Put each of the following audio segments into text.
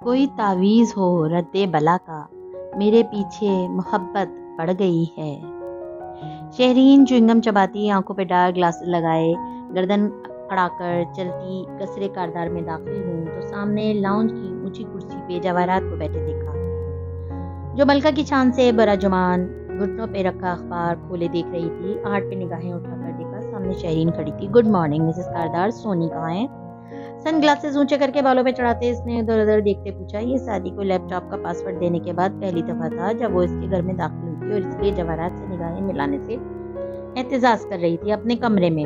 کوئی تعویذ ہو رد بلا کا، میرے پیچھے محبت پڑ گئی ہے۔ شہرین چوئنگم چباتی، آنکھوں پہ ڈارک گلاسز لگائے، گردن کڑا کر چلتی قصرے کاردار میں داخل ہوں تو سامنے لاؤنج کی اونچی کرسی پہ جواہرات کو بیٹھے دیکھا، جو ملکہ کی چاند سے براجمان گھٹنوں پہ رکھا اخبار کھولے دیکھ رہی تھی۔ آہٹ پہ نگاہیں اٹھا کر دیکھا، سامنے شہرین کھڑی تھی۔ گڈ مارننگ مسز کاردار، سونی کہاں ہے؟ سن گلاسز اونچے کر کے بالوں پہ چڑھاتے اس نے ادھر ادھر دیکھتے پوچھا۔ یہ سادی کو لیپ ٹاپ کا پاس ورڈ دینے کے بعد پہلی دفعہ تھا جب وہ اس کے گھر میں داخل ہوئی تھی، اور اس لیے جواہرات سے نگاہیں ملانے سے احتجاج کر رہی تھی اپنے کمرے میں۔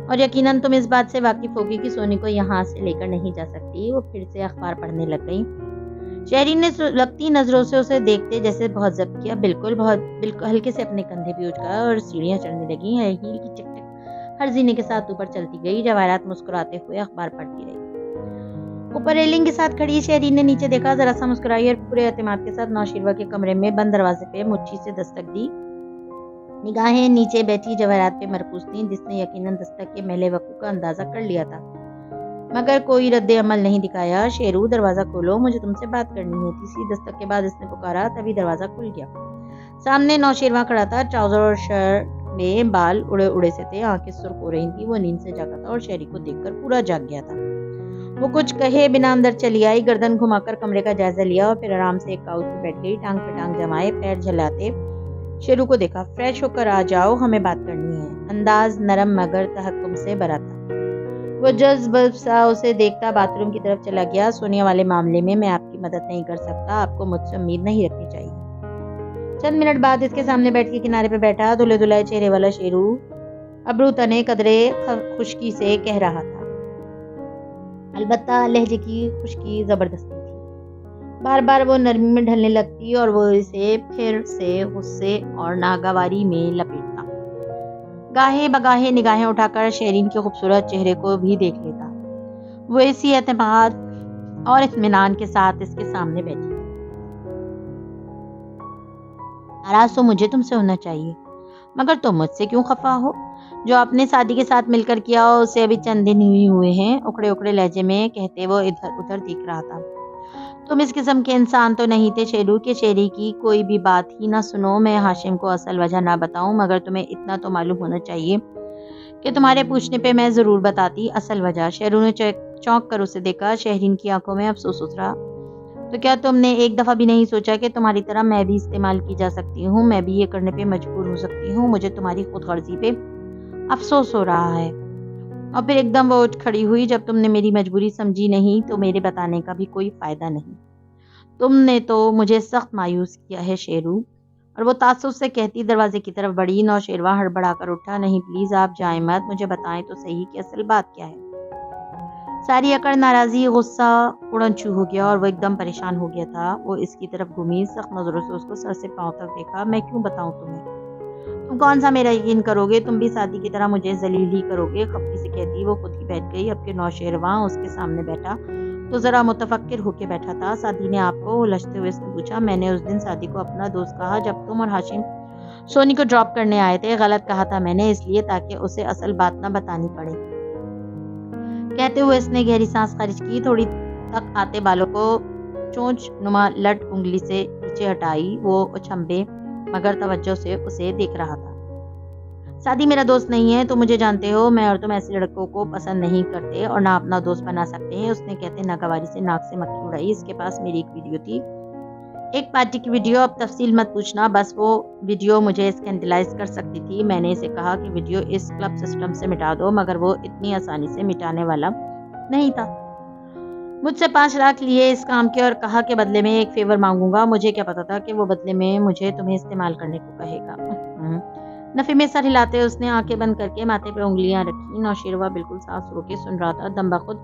اور یقیناً تم اس بات سے واقف ہوگی کہ سونی کو یہاں سے لے کر نہیں جا سکتی۔ وہ پھر سے اخبار پڑھنے لگ گئی۔ شہرین نے سلگتی نظروں سے اسے دیکھتے جیسے بہت ضبط کیا، بالکل ہلکے سے اپنے کندھے بھی اچکا اور سیڑھیاں چڑھنے لگی۔ ہائی ہیل کی چک چک ہر زینے کے ساتھ اوپر چلتی گئی۔ جواہرات مسکراتے ہوئے اخبار پڑھتی رہی۔ اوپر ریلنگ کے ساتھ کھڑی شہرین نے نیچے دیکھا، ذرا سا مسکرائی اور پورے اعتماد کے ساتھ نوشیروہ کے کمرے میں بند دروازے پہ مٹھی سے دستک دی۔ نگاہیں نیچے بیٹھی جواہرات پہ مرکوز تھیں، جس نے یقیناً دستک کے محلِ وقوع کا اندازہ کر لیا تھا، مگر کوئی رد عمل نہیں دکھایا۔ شیرو، دروازہ کھولو، مجھے تم سے بات کرنی ہے۔ تیسری دستک کے بعد اس نے پکارا، تبھی دروازہ کھل گیا۔ سامنے نوشیروہ کھڑا تھا، ٹراؤزر اور شرٹ میں بال اڑے اڑے سے تھے، آنکھیں سرخ ہو رہی تھیں۔ وہ نیند سے جاگا تھا اور شہری کو دیکھ کر پورا جاگ گیا تھا۔ وہ کچھ کہے بنا اندر چلی آئی، گردن گھما کر کمرے کا جائزہ لیا اور پھر آرام سے ایک کاؤچ پہ بیٹھ گئی، ٹانگ پہ ٹانگ جمائے پیر جھلاتے شیرو کو دیکھا۔ فریش ہو کر آ جاؤ، ہمیں بات کرنی ہے۔ انداز نرم مگر تحکم سے بھرا تھا۔ وہ جذب سا اسے دیکھتا باتھ روم کی طرف چلا گیا۔ سونیا والے معاملے میں آپ کی مدد نہیں کر سکتا، آپ کو مجھ سے امید نہیں رکھنی چاہیے۔ چند منٹ بعد اس کے سامنے بیٹھ کے کنارے پہ بیٹھا دھلے دھلائے چہرے والا شیرو ابرو تنے قدرے خشکی سے کہہ رہا تھا، البتہ لہجے کی خشکی زبردستی تھی۔ بار بار وہ نرمی میں ڈھلنے لگتی اور وہ اسے پھر سے غصے اور ناگواری میں لپیٹتا۔ گاہے بگاہے نگاہیں اٹھا کر شہرین کے خوبصورت چہرے کو بھی دیکھ لیتا۔ وہ اسی اعتماد اور اطمینان کے ساتھ اس کے سامنے بیٹھی تھی۔ ناراض تو مجھے تم سے ہونا چاہیے، مگر تم مجھ سے کیوں خفا ہو؟ جو آپ نے سادی کے ساتھ مل کر کیا اسے ابھی چند دن ہی ہوئے ہیں، اکڑے اکڑے لہجے میں کہتے وہ ادھر ادھر دیکھ رہا تھا۔ تم اس قسم کے انسان تو نہیں تھے شیرو کہ شیری کی کوئی بھی بات ہی نہ سنو۔ میں ہاشم کو اصل وجہ نہ بتاؤں، مگر تمہیں اتنا تو معلوم ہونا چاہیے کہ تمہارے پوچھنے پہ میں ضرور بتاتی اصل وجہ۔ شیرو نے چونک کر اسے دیکھا۔ شہرین کی آنکھوں میں افسوس اترا۔ تو کیا تم نے ایک دفعہ بھی نہیں سوچا کہ تمہاری طرح میں بھی استعمال کی جا سکتی ہوں؟ میں بھی یہ کرنے پہ مجبور ہو سکتی ہوں۔ مجھے تمہاری خود غرضی پہ افسوس ہو رہا ہے۔ اور پھر ایک دم وہ اٹھ کھڑی ہوئی، جب تم نے میری مجبوری سمجھی نہیں تو میرے بتانے کا بھی کوئی فائدہ نہیں۔ تم نے تو مجھے سخت مایوس کیا ہے شیرو۔ اور وہ تعصب سے کہتی دروازے کی طرف بڑھی۔ نوشیروہ ہڑبڑا کر اٹھا، نہیں پلیز آپ جائیں مت، مجھے بتائیں تو صحیح کہ اصل بات کیا ہے۔ ساری اکڑ، ناراضی، غصہ اڑن چھو ہو گیا اور وہ ایک دم پریشان ہو گیا تھا۔ وہ اس کی طرف گھومی، سخت نظروں سے اس کو سر سے پاؤں تک دیکھا۔ میں کیوں بتاؤں تمہیں؟ تم کون سا میرا یقین کرو گے؟ تم بھی سادی کی طرح مجھے ذلیل ہی کرو گے۔ خفگی سے کہتی وہ خود ہی بیٹھ گئی۔ اب کہ نوشیروہ اس کے سامنے بیٹھا تو ذرا متفکر ہو کے بیٹھا تھا۔ سادی نے آپ کو الجھتے ہوئے اس نے پوچھا۔ میں نے اس دن سادی کو اپنا دوست کہا جب تم اور ہاشم سونی کو ڈراپ کرنے آئے تھے۔ غلط کہا تھا میں نے، اس لیے تاکہ اسے اصل بات نہ بتانی پڑے۔ کہتے ہوئے اس نے گہری سانس خارج کی، تھوڑی تک آتے بالوں کو چونچ نما لٹ انگلی سے پیچھے ہٹائی۔ وہ اچھمبے مگر توجہ سے اسے دیکھ رہا تھا۔ سادی میرا دوست نہیں ہے، تم مجھے جانتے ہو۔ میں اور تم ایسے لڑکوں کو پسند نہیں کرتے اور نہ اپنا دوست بنا سکتے ہیں۔ اس نے کہتے ناگواری سے ناک سے مکھی اڑائی۔ اس کے پاس میری ایک ویڈیو تھی، ایک پارٹی کی ویڈیو، اب تفصیل مت پوچھنا، بس وہ ویڈیو مجھے اسکینڈلائز کر سکتی تھی۔ میں نے اسے کہا کہ ویڈیو اس کلب سسٹم سے مٹا دو، مگر وہ اتنی آسانی سے مٹانے والا نہیں تھا۔ مجھ سے 5 لاکھ لیے اس کام کے اور کہا کہ بدلے میں ایک فیور مانگوں گا۔ مجھے کیا پتا تھا کہ وہ بدلے میں مجھے تمہیں استعمال کرنے کو کہے گا۔ نفی میں سر ہلاتے اس نے آنکھیں بند کر کے ماتھے پہ انگلیاں رکھی۔ نوشیروہ بالکل صاف رو کے سن رہا تھا، دم بخود۔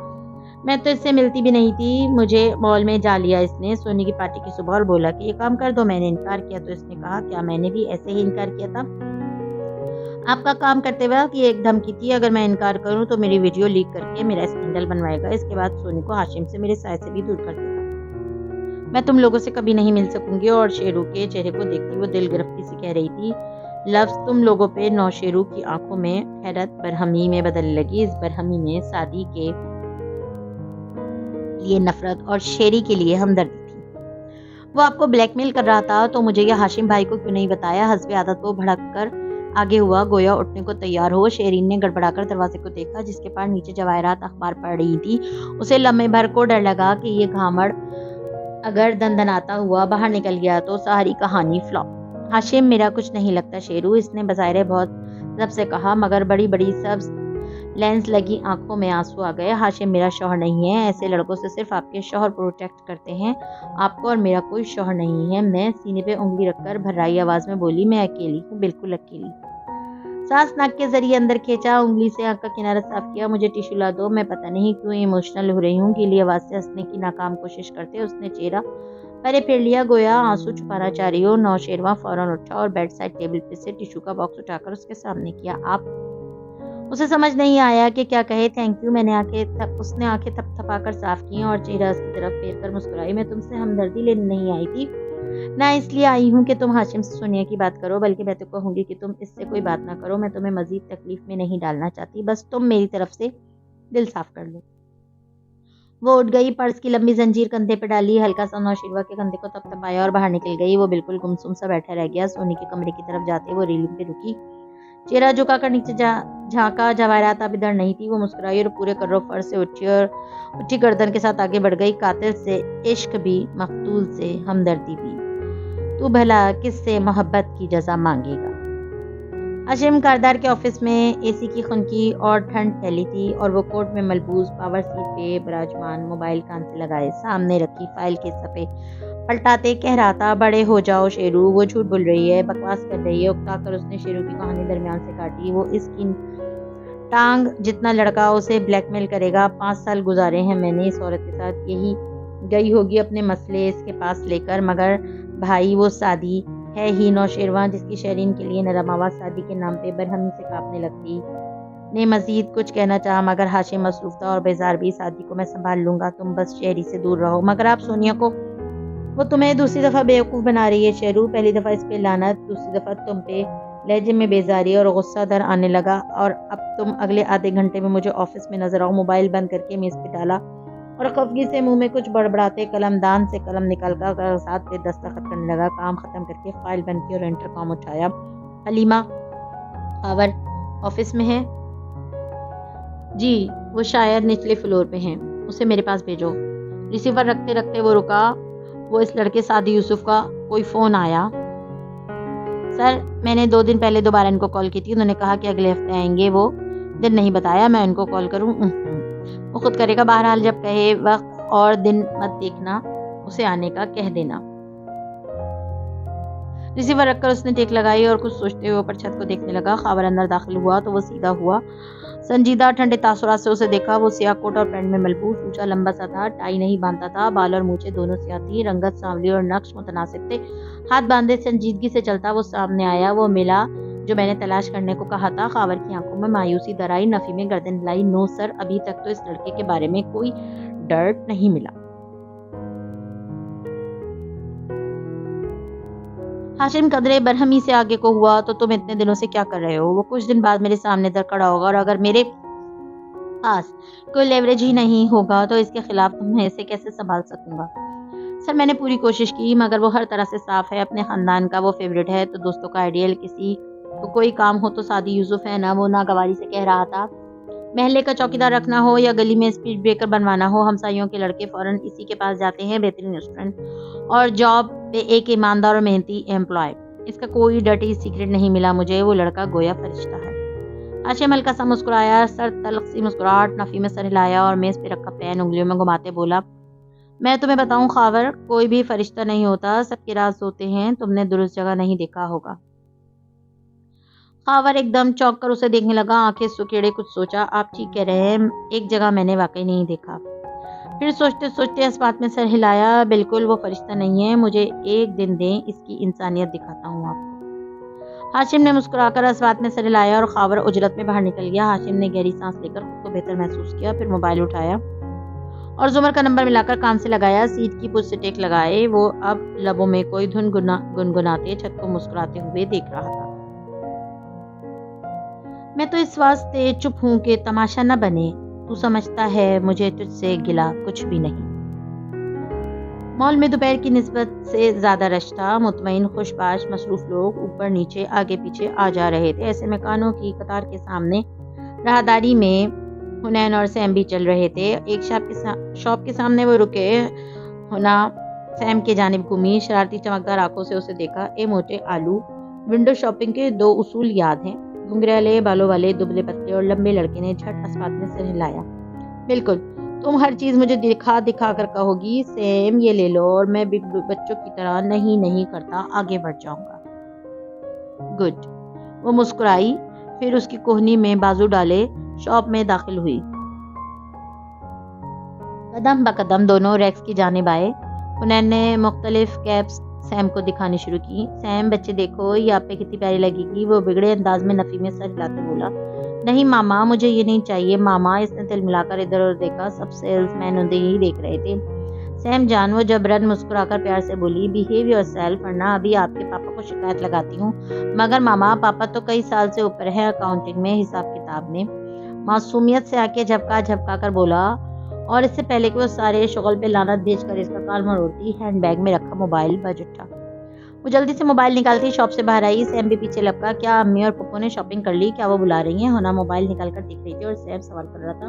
میں تو اس سے ملتی بھی نہیں تھی، مجھے مال میں جا لیا اس نے سونی کی پارٹی کی صبح اور بولا کہ یہ کام کر دو۔ میں نے انکار کیا تو اس نے کہا کیا میں نے بھی ایسے ہی انکار کیا تھا؟ آپ کا کام کرتے وقت یہ ایک دھمکی تھی، اگر میں انکار کروں تو میری ویڈیو لیک کر کے میرا اسکینڈل بنوائے گا۔ اس کے بعد سونی کو ہاشم سے میرے سائے سے بھی دور کر دے گا۔ میں تم لوگوں سے کبھی نہیں مل سکوں گی۔ اور شیرو کے چہرے کو دیکھتی وہ دل گرفتی سے کہہ رہی تھی لفظ تم لوگوں پہ۔ نوشیرو کی آنکھوں میں حیرت برہمی میں بدلنے لگی۔ اس برہمی میں سادی کے لیے نفرت اور شیری کے لیے ہمدردی تھی۔ وہ آپ کو بلیک میل کر رہا تھا تو مجھے یہ ہاشم بھائی کو کیوں نہیں بتایا؟ حسب عادت وہ بھڑک کر آگے ہوا، گویا اٹھنے کو تیار ہو۔ شیرین نے گڑبڑا کر دروازے کو دیکھا، جس کے پاس نیچے جواہرات اخبار پڑھ رہی تھی۔ اسے لمحے بھر کو ڈر لگا کہ یہ گھامڑ اگر دندناتا ہوا باہر نکل گیا تو ساری کہانی فلاپ۔ ہاشم، میرا کچھ نہیں لگتا شیرو، اس نے بظاہر بہت ضبط سے کہا، مگر بڑی بڑی سبز لینس لگی آنکھوں میں آنسو آ گئے۔ ہاشم میرا شوہر نہیں ہے، ایسے لڑکوں سے صرف آپ کے شوہر پروٹیکٹ کرتے ہیں، آپ کو اور میرا کوئی شوہر نہیں ہے۔ میں سینے پہ انگلی رکھ کر بھررائی آواز میں بولی، میں اکیلی ہوں، بالکل اکیلی۔ سانس ناک کے ذریعے اندر کھینچا، انگلی سے آنکھ کا کنارہ صاف کیا۔ مجھے ٹیشو لا دو، میں پتہ نہیں کیوں ایموشنل ہو رہی ہوں۔ گیلی آواز سے ہنسنے کی ناکام کوشش کرتے اس نے چہرہ پرے پھیر لیا، گویا آنسو چھپانا چاہ رہی ہو۔ نوشیروان فوراً اٹھا اور بیڈ سائڈ ٹیبل پہ سے ٹیشو کا باکس اٹھا کر اس کے سامنے کیا۔ آپ؟ اسے سمجھ نہیں آیا کہ کیا کہے۔ تھینک یو، اس نے آنکھیں تھپ تھپا کر صاف کی اور چہرہ اس کی طرف پھیر کر مسکرائی۔ میں تم سے ہمدردی لینے نہیں آئی تھی، نہ اس لیے آئی ہوں کہ تم ہاشم سے سونیا کی بات کرو، بلکہ میں تو کہوں گی کہ تم اس سے کوئی بات نہ کرو۔ میں تمہیں مزید تکلیف میں نہیں ڈالنا چاہتی، بس تم میری طرف سے دل صاف کر لو۔ وہ اٹھ گئی، پرس کی لمبی زنجیر کندھے پہ ڈالی، ہلکا سا نوشیروان کے کندھے کو تپ تپایا اور باہر نکل گئی۔ وہ بالکل گمسم سا بیٹھا رہ گیا۔ سونی کے کمرے کی طرف جاتے وہ ریلنگ پہ رکی، چہرہ جھکا کر نیچے جھانکا۔ جواہرات اب ادھر نہیں تھی۔ وہ مسکرائی اور پورے کرو فرش سے اٹھی اور اٹھی گردن کے ساتھ آگے بڑھ گئی۔ قاتل سے عشق بھی، مقتول سے ہمدردی بھی، تو بھلا کس سے محبت کی جزا مانگے گا؟ ہاشم کاردار کے آفس میں اے سی کی خنکی اور ٹھنڈ پھیلی تھی اور وہ کوٹ میں ملبوس پاور سیٹ پہ براجمان، موبائل کان سے لگائے سامنے رکھی فائل کے صفحے پلٹاتے کہہ رہا تھا، بڑے ہو جاؤ شیرو، وہ جھوٹ بول رہی ہے، بکواس کر رہی ہے۔ اکتا کر اس نے شیرو کی کہانی درمیان سے کاٹی۔ وہ اس کی ٹانگ جتنا لڑکا اسے بلیک میل کرے گا۔ 5 سال گزارے ہیں میں نے اس عورت کے ساتھ، یہی گئی ہوگی اپنے مسئلے اس کے پاس لے کر، مگر بھائی وہ سادی ہے ہی۔ نوشیروان، جس کی شیرین کے لیے نرم آواز سادی کے نام پہ برہمی سے کانپنے لگتی، نے مزید کچھ کہنا چاہا، مگر ہاشم مصروف تھا اور بیزار بھی۔ سادی کو میں سنبھال لوں گا، تم بس شیری سے دور رہو۔ مگر آپ سونیا کو، وہ تمہیں دوسری دفعہ بیوقوف بنا رہی ہے شیرو، پہلی دفعہ اس پہ لعنت، دوسری دفعہ تم پہ۔ لہجے میں بیزاری اور غصہ در آنے لگا۔ اور اب تم اگلے آدھے گھنٹے میں مجھے آفس میں نظر آؤ۔ موبائل بند کر کے میز پہ ڈالا اور خفگی سے منہ میں کچھ بڑبڑاتے قلم دان سے قلم نکال کر کاغذات پہ دستخط کرنے لگا۔ کام ختم کر کے فائل بند کی اور انٹرکام اٹھایا۔ حلیمہ خاور آفس میں ہے؟ جی، وہ شاید نچلے فلور پہ ہیں، اسے میرے پاس بھیجو۔ ریسیور رکھتے رکھتے وہ رکا۔ وہ اس لڑکے سعدی یوسف کا کوئی فون آیا؟ سر، میں نے 2 دن پہلے دوبارہ ان کو کال کی تھی، انہوں نے کہا کہ اگلے ہفتے آئیں گے۔ وہ دن نہیں بتایا، میں ان کو کال کروں؟ وہ خود کرے گا، بہرحال جب کہے، وقت اور دن مت دیکھنا، اسے آنے کا کہہ دینا۔ ریسیور رکھ کر اس نے ٹیک لگائی اور کچھ سوچتے ہوئے اوپر چھت کو دیکھنے لگا۔ خاور اندر داخل ہوا تو وہ سیدھا ہوا، سنجیدہ ٹھنڈے تاثرات سے اسے دیکھا۔ وہ سیاہ کوٹ اور پینٹ میں ملبوس، اونچا لمبا سا تھا، ٹائی نہیں باندھتا تھا، بال اور مونچھیں دونوں سیاہ تھی، رنگت سانولی اور نقش متناسب تھے۔ ہاتھ باندھے سنجیدگی سے چلتا وہ سامنے آیا، وہ ملا جو میں نے تلاش کرنے کو کہا تھا۔ خاور کی آنکھوں میں مایوسی در آئی، نفی میں گردن ہلائی۔ نو سر، ابھی تک تو اس لڑکے کے بارے میں کوئی ڈرٹ نہیں ملا۔ ہاشم قدرے برہمی سے آگے کو ہوا، تو تم اتنے دنوں سے کیا کر رہے ہو؟ وہ کچھ دن بعد میرے سامنے در کھڑا ہوگا، اور اگر میرے پاس کوئی لیوریج ہی نہیں ہوگا تو اس کے خلاف تمہیں اسے کیسے سنبھال سکوں گا؟ سر، میں نے پوری کوشش کی، مگر وہ ہر طرح سے صاف ہے، اپنے خاندان کا وہ فیورٹ ہے، تو دوستوں کا آئیڈیل، کسی کو کوئی کام ہو تو سعدی یوسف ہے نا۔ وہ ناگواری سے کہہ رہا تھا، محلے کا چوکیدار رکھنا ہو یا گلی میں اسپیڈ بریکر بنوانا ہو، ہمسائیوں کے لڑکے فوراً اسی کے پاس جاتے ہیں۔ بہترین ریسٹورنٹ اور جاب پہ ایک ایماندار اور محنتی امپلائی، اس کا کوئی ڈرٹی سیکرٹ نہیں ملا مجھے۔ وہ لڑکا گویا فرشتہ ہے۔ ہاشم ہلکا سا مسکرایا، سر تلخ سی مسکراہٹ، نفی میں سر ہلایا اور میز پہ رکھا پین انگلیوں میں گھماتے بولا، میں تمہیں بتاؤں خاور، کوئی بھی فرشتہ نہیں ہوتا، سب کے راز ہوتے ہیں، تم نے درست جگہ نہیں دیکھا ہوگا۔ خاور ایک دم چونک کر اسے دیکھنے لگا، آنکھیں سکیڑے کچھ سوچا۔ آپ ٹھیک کہہ رہے ہیں، ایک جگہ میں نے واقعی نہیں دیکھا۔ پھر سوچتے سوچتے اس بات میں سر ہلایا، بالکل وہ فرشتہ نہیں ہے، مجھے ایک دن دیں، اس کی انسانیت دکھاتا ہوں آپ کو۔ ہاشم نے مسکرا کر اس بات میں سر ہلایا اور خاور اجرت میں باہر نکل گیا۔ ہاشم نے گہری سانس لے کر خود کو بہتر محسوس کیا، پھر موبائل اٹھایا اور زمر کا نمبر ملا کر کان سے لگایا۔ سیٹ کی پشت سے ٹیک لگائے وہ اب لبوں میں کوئی دھن گنگناتے چھت کو مسکراتے ہوئے دیکھ رہا تھا۔ میں تو اس واسطے چپ ہوں کہ تماشا نہ بنے، تو سمجھتا ہے مجھے تجھ سے گلہ کچھ بھی نہیں۔ مال میں دوپہر کی نسبت سے زیادہ رش تھا. مطمئن، خوش باش، مصروف لوگ اوپر نیچے آگے پیچھے آ جا رہے تھے. ایسے مکانوں کی قطار کے سامنے راہداری میں حنین اور سیم بھی چل رہے تھے. ایک شاپ کے سامنے وہ رکے. ہنا سیم کی جانب گھومی، شرارتی چمکدار آنکھوں سے اسے دیکھا. اے موٹے آلو، ونڈو شاپنگ کے 2 اصول یاد ہیں؟ گھنگریالے بالوں والے دبلے پتلے اور لمبے لڑکے نے جھٹ اسپات میں سر ہلایا. بالکل، تم ہر چیز مجھے دکھا دکھا کر کہو گی سیم یہ لے لو اور میں بچوں کی طرح نہیں کرتا آگے بڑھ جاؤں گا. گڈ. وہ مسکرائی، پھر اس کی کوہنی میں بازو ڈالے شاپ میں داخل ہوئی. قدم بقدم دونوں ریکس کی جانب آئے. حنین نے مختلف کیپس سیم کو دکھانی شروع کی. سیم، بچے دیکھو، یہ آپ پہ کتنی پیاری لگے گی. وہ بگڑے انداز میں نفی میں سر ہلاتے بولا. نہیں ماما، مجھے یہ نہیں چاہیے ماما. اس نے تل ملا کر ادھر ادھر دیکھا. سب سیلز مین انہیں ہی دیکھ رہے تھے. سیم جان، وہ جبرن مسکرا کر پیار سے بولی. بیہیو یور سیلف ورنہ ابھی آپ کے پاپا کو شکایت لگاتی ہوں. مگر ماما، پاپا تو کئی سال سے اوپر ہیں اکاؤنٹنگ میں، حساب کتاب میں. معصومیت سے آنکھیں جھپکا کر بولا. اور اس سے پہلے کہ وہ سارے شغل پہ لعنت بھیج کر اس کا کال مروڑتی، ہینڈ بیگ میں رکھا موبائل بج اٹھا. وہ جلدی سے موبائل نکالتی شاپ سے باہر آئی. سیم بھی پیچھے لپکا. کیا امی اور پپو نے شاپنگ کر لی؟ کیا وہ بلا رہی ہیں؟ ہونا موبائل نکال کر دیکھ رہی تھی اور سیم سوال کر رہا تھا.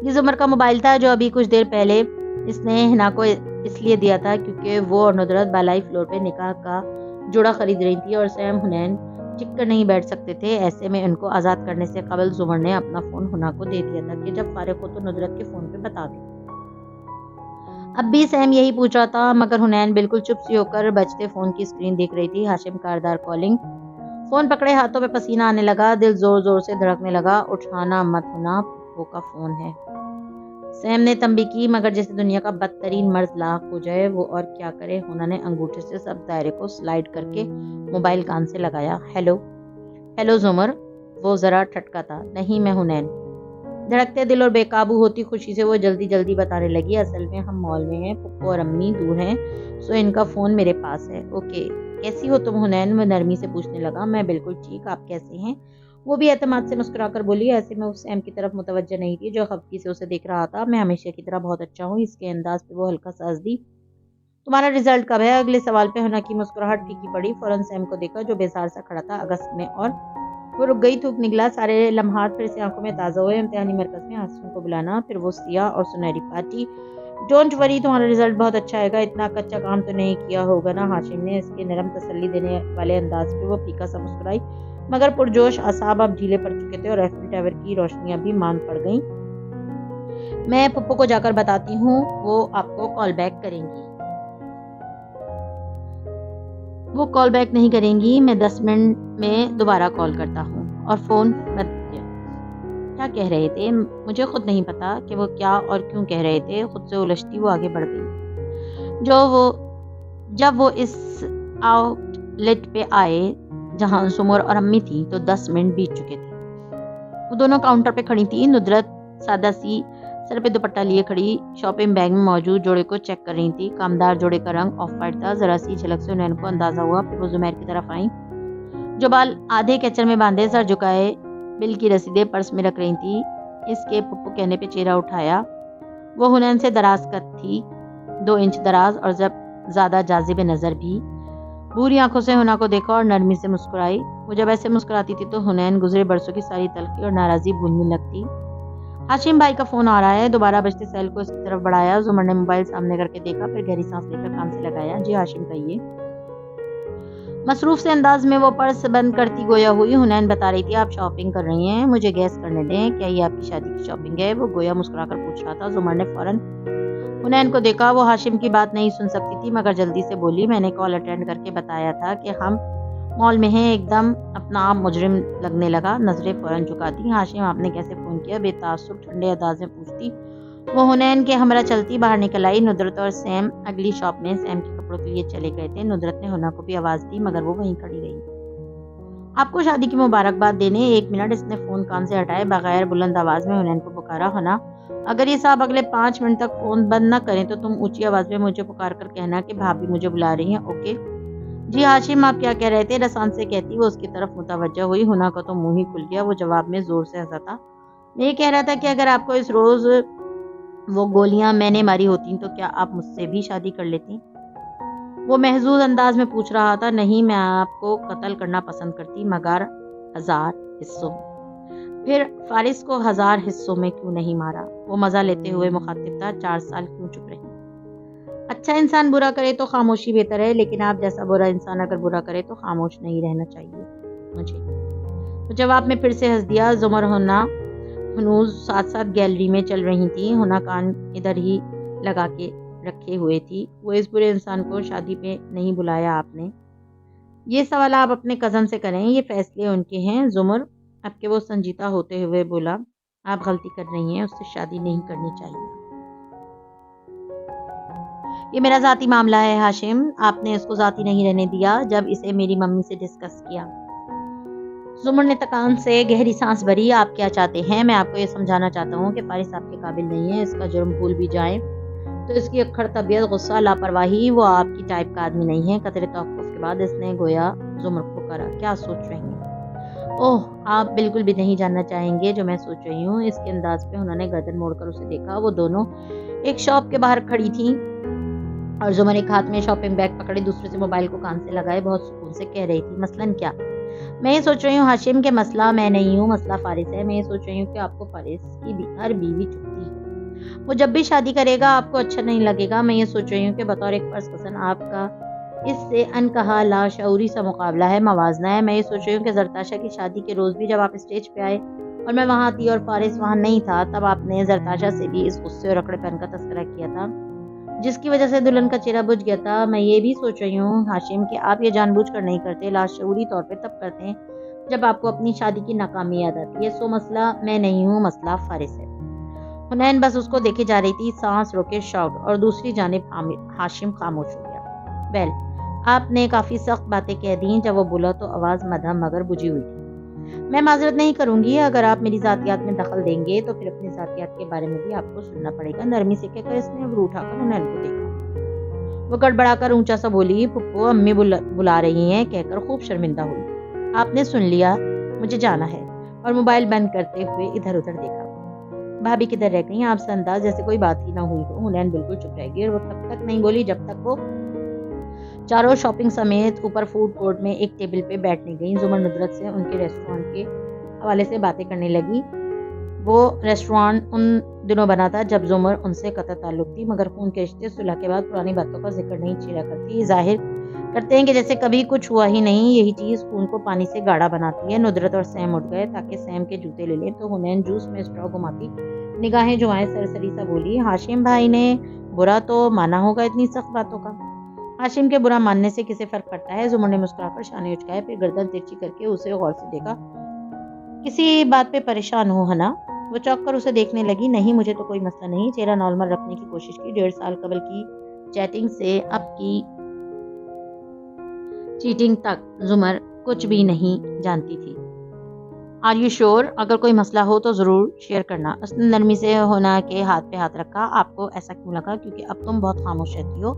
یہ زمر کا موبائل تھا جو ابھی کچھ دیر پہلے اس نے ہنا کو اس لیے دیا تھا کیونکہ وہ اور ندرت بالائی فلور پہ نکاح کا جوڑا خرید رہی تھی اور سیم حنین ٹک کر نہیں بیٹھ سکتے تھے. ایسے میں ان کو آزاد کرنے سے قبل زمر نے اپنا فون ہنا کو دے دیا تھا کہ جب فارغ ہو تو ندرت کے فون پہ بتا دے. اب بھی سیم یہی پوچھ رہا تھا مگر حنین بالکل چپ سی ہو کر بجتے فون کی اسکرین دیکھ رہی تھی. ہاشم کاردار کالنگ. فون پکڑے ہاتھوں پہ پسینہ آنے لگا. دل زور زور سے دھڑکنے لگا. اٹھانا مت ہونا، پپو کا فون ہے. سیم نے تنبیہ کی مگر جیسے دنیا کا بدترین مرض لاحق ہو جائے. وہ اور کیا کرے. ہونا نے انگوٹھے سے سب دائرے کو سلائیڈ کر کے موبائل کان سے لگایا. ہیلو زمر. وہ ذرا ٹھٹکا تھا. نہیں، میں حنین. دھڑکتے دل اور بے قابو ہوتی خوشی سے وہ جلدی بتانے لگی. اصل میں ہم مال میں ہیں، پپو اور امی دور ہیں، سو ان کا فون میرے پاس ہے. اوکے. کیسی ہو تم حنین؟ وہ نرمی سے پوچھنے لگا. میں بالکل ٹھیک، آپ کیسے ہیں؟ وہ بھی اعتماد سے مسکرا کر بولی. ایسے میں اس سیم کی طرف متوجہ نہیں تھی جو خفگی سے اسے دیکھ رہا تھا. میں ہمیشہ کی طرح بہت اچھا ہوں. اس کے انداز پہ وہ ہلکا سا ہنس دی. تمہارا رزلٹ کب ہے؟ اگلے سوال پہ ہنا کی مسکراہٹ پھیکی پڑی. فوراً سیم کو دیکھا جو بیزار سا کھڑا تھا. اگست میں. اور وہ رک گئی. تھوک نکلا. سارے لمحات پھر سے آنکھوں میں تازہ ہوئے. امتحانی مرکز میں ہاشم کو بلانا، پھر وہ سیاہ اور سنہری پارٹی. ڈونٹ وری، تمہارا رزلٹ بہت اچھا آئے گا. اتنا کچا کام تو نہیں کیا ہوگا نا؟ ہاشم نے اس کے نرم تسلی دینے والے انداز پہ وہ پھیکا سا مسکرائی مگر پرجوش. اعصاب اب ڈھیلے پڑ چکے تھے اور ایفل ٹاور کی روشنیاں بھی ماند پڑ گئیں. میں پپو کو جا کر بتاتی ہوں، وہ آپ کو کال بیک کریں گی. وہ کال بیک نہیں کریں گی. میں 10 منٹ میں دوبارہ کال کرتا ہوں. اور فون مت کیا کہہ رہے تھے؟ مجھے خود نہیں پتا کہ وہ کیا اور کیوں کہہ رہے تھے. خود سے الجھتی وہ آگے بڑھ گئی. جب وہ اس آؤٹ لیٹ پہ آئے جہاں زمر اور امی تھی تو 10 منٹ بیت چکے تھے. وہ دونوں کاؤنٹر پہ کھڑی تھی. ندرت سادہ سی سر پہ دوپٹہ لیے کھڑی شاپنگ بیگ میں موجود جوڑے کو چیک کر رہی تھی. کامدار جوڑے کا رنگ آف وائٹ تھا. ذرا سی جھلک سے حنین کو اندازہ ہوا. پھر وہ زمیر کی طرف آئیں جو بال آدھے کیچر میں باندھے سر جھکائے بل کی رسیدیں پرس میں رکھ رہی تھی. اس کے پپو کہنے پہ چہرہ اٹھایا. وہ حنین سے دراز قد تھی، 2 انچ دراز اور جب زیادہ جاذب نظر بھی. بھوری آنکھوں سے حنا کو دیکھا اور نرمی سے مسکرائی. وہ جب ایسے مسکراتی تھی تو حنین گزرے برسوں کی ساری تلخی اور ناراضی بھولنے لگتی. ہاشم بھائی کا فون آ رہا ہے. دوبارہ بجتے سیل کو اس کی طرف بڑھایا. زمر نے موبائل سامنے کر کے دیکھا، پھر گہری سانس لے کر کان سے لگایا. جی ہاشم کہیے. مصروف سے انداز میں وہ پرس بند کرتی گویا ہوئی. حنین بتا رہی تھی آپ شاپنگ کر رہی ہیں. مجھے گیس کرنے دیں، کیا یہ آپ کی شادی کی شاپنگ ہے؟ وہ گویا مسکرا کر پوچھ رہا تھا. زمر نے فوراً حنین کو دیکھا. وہ ہاشم کی بات نہیں سن سکتی تھی مگر جلدی سے بولی. میں نے کال اٹینڈ کر کے بتایا تھا کہ ہم مال میں ہیں. ایک دم اپنا آپ مجرم لگنے لگا. نظریں فوراً جھکا دی. ہاشم آپ نے کیسے فون کیا؟ بے تعصب ٹھنڈے انداز میں پوچھتی. وہ حنین کے ہمراہ چلتی باہر نکل آئی. ندرت اور سیم اگلی شاپ میں سیم کے کپڑوں کے لیے چلے گئے تھے. ندرت نے حنا کو بھی آواز دی مگر وہ وہیں کھڑی رہی. آپ کو شادی کی مبارکباد دینے. 1 منٹ. اس نے فون کان سے ہٹائے بغیر بلند آواز میں حنین کو پکارا. حنا، اگر یہ صاحب اگلے 5 منٹ تک فون بند نہ کریں تو تم اونچی آواز میں مجھے پکار کر کہنا کہ بھابھی مجھے بلا رہی ہیں. اوکے؟ جی ہاشم، آپ کیا کہہ رہے تھے؟ رسان سے کہتی وہ اس کی طرف متوجہ ہوئی. حنا کا تو منہ ہی کھل گیا. وہ جواب میں زور سے ہنسا تھا. میں یہ کہہ رہا تھا کہ اگر آپ کو اس روز وہ گولیاں میں نے ماری ہوتی تو کیا آپ مجھ سے بھی شادی کر لیتی؟ وہ محظوظ انداز میں پوچھ رہا تھا۔ نہیں، میں آپ کو قتل کرنا پسند کرتی، مگر 1000 حصوں میں۔ پھر فارس کو 1000 حصوں میں کیوں نہیں مارا؟ وہ مزہ لیتے ہوئے مخاطب تھا۔ 4 سال کیوں چپ رہی؟ اچھا انسان برا کرے تو خاموشی بہتر ہے، لیکن آپ جیسا برا انسان اگر برا کرے تو خاموش نہیں رہنا چاہیے مجھے۔ تو جواب میں پھر سے ہنس دیا۔ زمر ہونا ہنوز ساتھ ساتھ گیلری میں چل رہی تھی۔ ہونا کان ادھر ہی لگا کے رکھے ہوئے تھی۔ وہ اس برے انسان کو شادی پہ نہیں بلایا آپ نے؟ یہ سوال آپ اپنے کزن سے کریں، یہ فیصلے ان کے ہیں۔ زمر اب کہ وہ سنجیدہ ہوتے ہوئے بولا، آپ غلطی کر رہی ہیں، اس سے شادی نہیں کرنی چاہیے۔ یہ میرا ذاتی معاملہ ہے ہاشم، آپ نے اس کو ذاتی نہیں رہنے دیا جب اسے میری ممی سے ڈسکس کیا۔ زمر نے تکان سے گہری سانس بھری۔ آپ کیا چاہتے ہیں؟ میں آپ کو یہ سمجھانا چاہتا ہوں کہ فارس آپ کے قابل نہیں ہے۔ اس کا جرم بھول بھی جائیں تو اس کی اکھڑ طبیعت، غصہ، لاپرواہی، وہ آپ کی ٹائپ کا آدمی نہیں ہے۔ قطرے توقف کے بعد اس نے گویا زمر کو کرا، کیا سوچ رہی ہیں؟ اوہ، آپ بالکل بھی نہیں جاننا چاہیں گے جو میں سوچ رہی ہوں۔ اس کے انداز پہ انہوں نے گردن موڑ کر اسے دیکھا۔ وہ دونوں ایک شاپ کے باہر کھڑی تھیں اور زمر ایک ہاتھ میں شاپنگ بیگ پکڑے دوسرے سے موبائل کو کان سے لگائے بہت سکون سے کہہ رہی تھی، مثلاً کیا؟ میں یہ سوچ رہی ہوں ہاشم کہ مسئلہ میں نہیں ہوں، مسئلہ فارس ہے۔ میں یہ سوچ رہی ہوں کہ آپ کو فارس کی ہر بیوی چبھتی ہے، وہ جب بھی شادی کرے گا آپ کو اچھا نہیں لگے گا۔ میں یہ سوچ رہی ہوں کہ بطور ایک فرض پسند آپ کا اس سے انکہا لاشعوری سا مقابلہ ہے، موازنہ ہے۔ میں یہ سوچ رہی ہوں کہ زرتاشا کی شادی کے روز بھی جب آپ اسٹیج پہ آئے اور میں وہاں تھی اور فارس وہاں نہیں تھا، تب آپ نے زرتاشا سے بھی اس غصے اور اکڑے پن کا تذکرہ کیا تھا جس کی وجہ سے دلہن کا چہرہ بجھ گیا تھا۔ میں یہ بھی سوچ رہی ہوں ہاشم کہ آپ یہ جان بوجھ کر نہیں کرتے، لاشعوری طور پہ تب کرتے ہیں جب آپ کو اپنی شادی کی ناکامی یاد آتی ہے۔ سو مسئلہ میں نہیں ہوں، مسئلہ فارس ہے۔ حنین بس اس کو دیکھے جا رہی تھی، سانس روکے شاکڈ، اور دوسری جانب ہاشم خاموش ہو گیا۔ ویل، آپ نے کافی سخت باتیں کہہ دیں۔ جب وہ بولا تو آواز مدھم مگر بجھی ہوئی تھی۔ میں معذرت نہیں کروں گی، اگر آپ میری ذاتیات میں دخل دیں گے تو پھر اپنی ذاتیات کے بارے میں بھی آپ کو سننا پڑے گا، نرمی سے کہہ کر اس نے ابرو اٹھا کر حنین کو دیکھا۔ وہ گڑبڑا کر اونچا سا بولی، پھپھو امی بلا رہی ہیں کہہ کر خوب شرمندہ ہوئی۔ آپ نے سن لیا، مجھے جانا ہے، اور موبائل بند کرتے ہوئے ادھر ادھر دیکھا۔ بھابھی کدھر رہ گئی؟ آپ سے انداز جیسے کوئی بات ہی نہ ہوئی ہو۔ حنین بالکل چپ رہ گئی اور وہ تب تک نہیں بولی جب تک وہ چاروں شاپنگ سمیت اوپر فوڈ کورٹ میں ایک ٹیبل پہ بیٹھنے گئی۔ زمر ندرت سے ان کے ریسٹورانٹ کے حوالے سے باتیں کرنے لگی۔ وہ ریسٹورانٹ ان دنوں بنا تھا جب زمر ان سے قطع تعلق تھی، مگر خون کے رشتے صلح کے بعد پرانی باتوں کا ذکر نہیں چھیڑا کرتی۔ یہ ظاہر کرتے ہیں کہ جیسے کبھی کچھ ہوا ہی نہیں۔ یہی چیز خون کو پانی سے گاڑھا بناتی ہے۔ ندرت اور سیم اٹھ گئے تاکہ سیم کے جوتے لے لیں تو حنین جوس میں اسٹرا گھماتی نگاہیں جوائیں سرسری سا بولی، ہاشم بھائی نے برا تو مانا ہوگا اتنی سخت باتوں کا؟ ہاشم کے برا ماننے سے کسے فرق پڑتا ہے؟ زمر نے مسکرا کر شانے اچکائے، پھر گردن ترچھی کر کے اسے غور سے دیکھا۔ کسی بات پہ پریشان ہو ہے نا؟ وہ چوک کر اسے دیکھنے لگی۔ نہیں، مجھے تو کوئی مسئلہ نہیں۔ چہرہ نارمل رکھنے کی کوشش کی۔ 1.5 سال قبل کی چیٹنگ سے اب کی چیٹنگ تک زمر کچھ بھی نہیں جانتی تھی۔ آر یو شور؟ اگر کوئی مسئلہ ہو تو ضرور شیئر کرنا۔ اس نے نرمی سے ہونا کے ہاتھ پہ ہاتھ رکھا۔ آپ کو ایسا کیوں لگا؟ کیونکہ اب تم بہت خاموش رہتی ہو،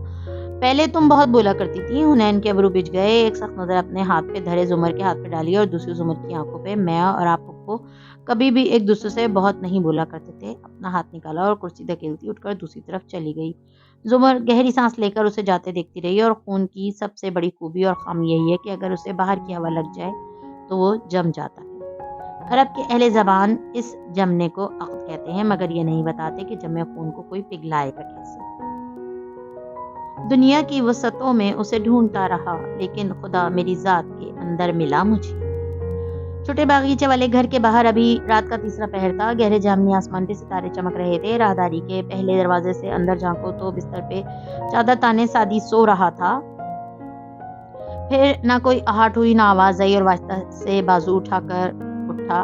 پہلے تم بہت بولا کرتی تھی۔ حنین کے ابرو بچ گئے۔ ایک سخت نظر اپنے ہاتھ پہ دھرے زمر کے ہاتھ پہ ڈالی اور دوسری زمر کی آنکھوں پہ۔ میں اور آپ کو کبھی بھی ایک دوسرے سے بہت نہیں بولا کرتے تھے۔ اپنا ہاتھ نکالا اور کرسی دھکیلتی اٹھ کر دوسری طرف چلی گئی۔ زمر گہری سانس لے کر اسے جاتے دیکھتی رہی، اور خون کی سب سے بڑی خوبی اور خامی یہی ہے کہ اگر اسے باہر کی ہوا لگ جائے تو وہ جم جاتا ہے۔ عرب کے اہل زبان اس جمنے کو عقد کہتے ہیں، مگر یہ نہیں بتاتے کہ جمے خون کو کوئی پگھلائے گا کیسے۔ دنیا کی وسعتوں میں اسے ڈھونڈتا رہا، لیکن خدا میری ذات کے اندر ملا مجھے۔ چھوٹے باغیچے والے گھر کے باہر ابھی رات کا تیسرا پہر تھا۔ گہرے جامنی آسمان پہ ستارے چمک رہے تھے۔ راہداری کے پہلے دروازے سے اندر جھانکو تو بستر پہ چادر تانے سادی سو رہا تھا۔ پھر نہ کوئی آہٹ ہوئی، نہ آواز آئی، اور واسطہ سے بازو اٹھا کر اٹھا۔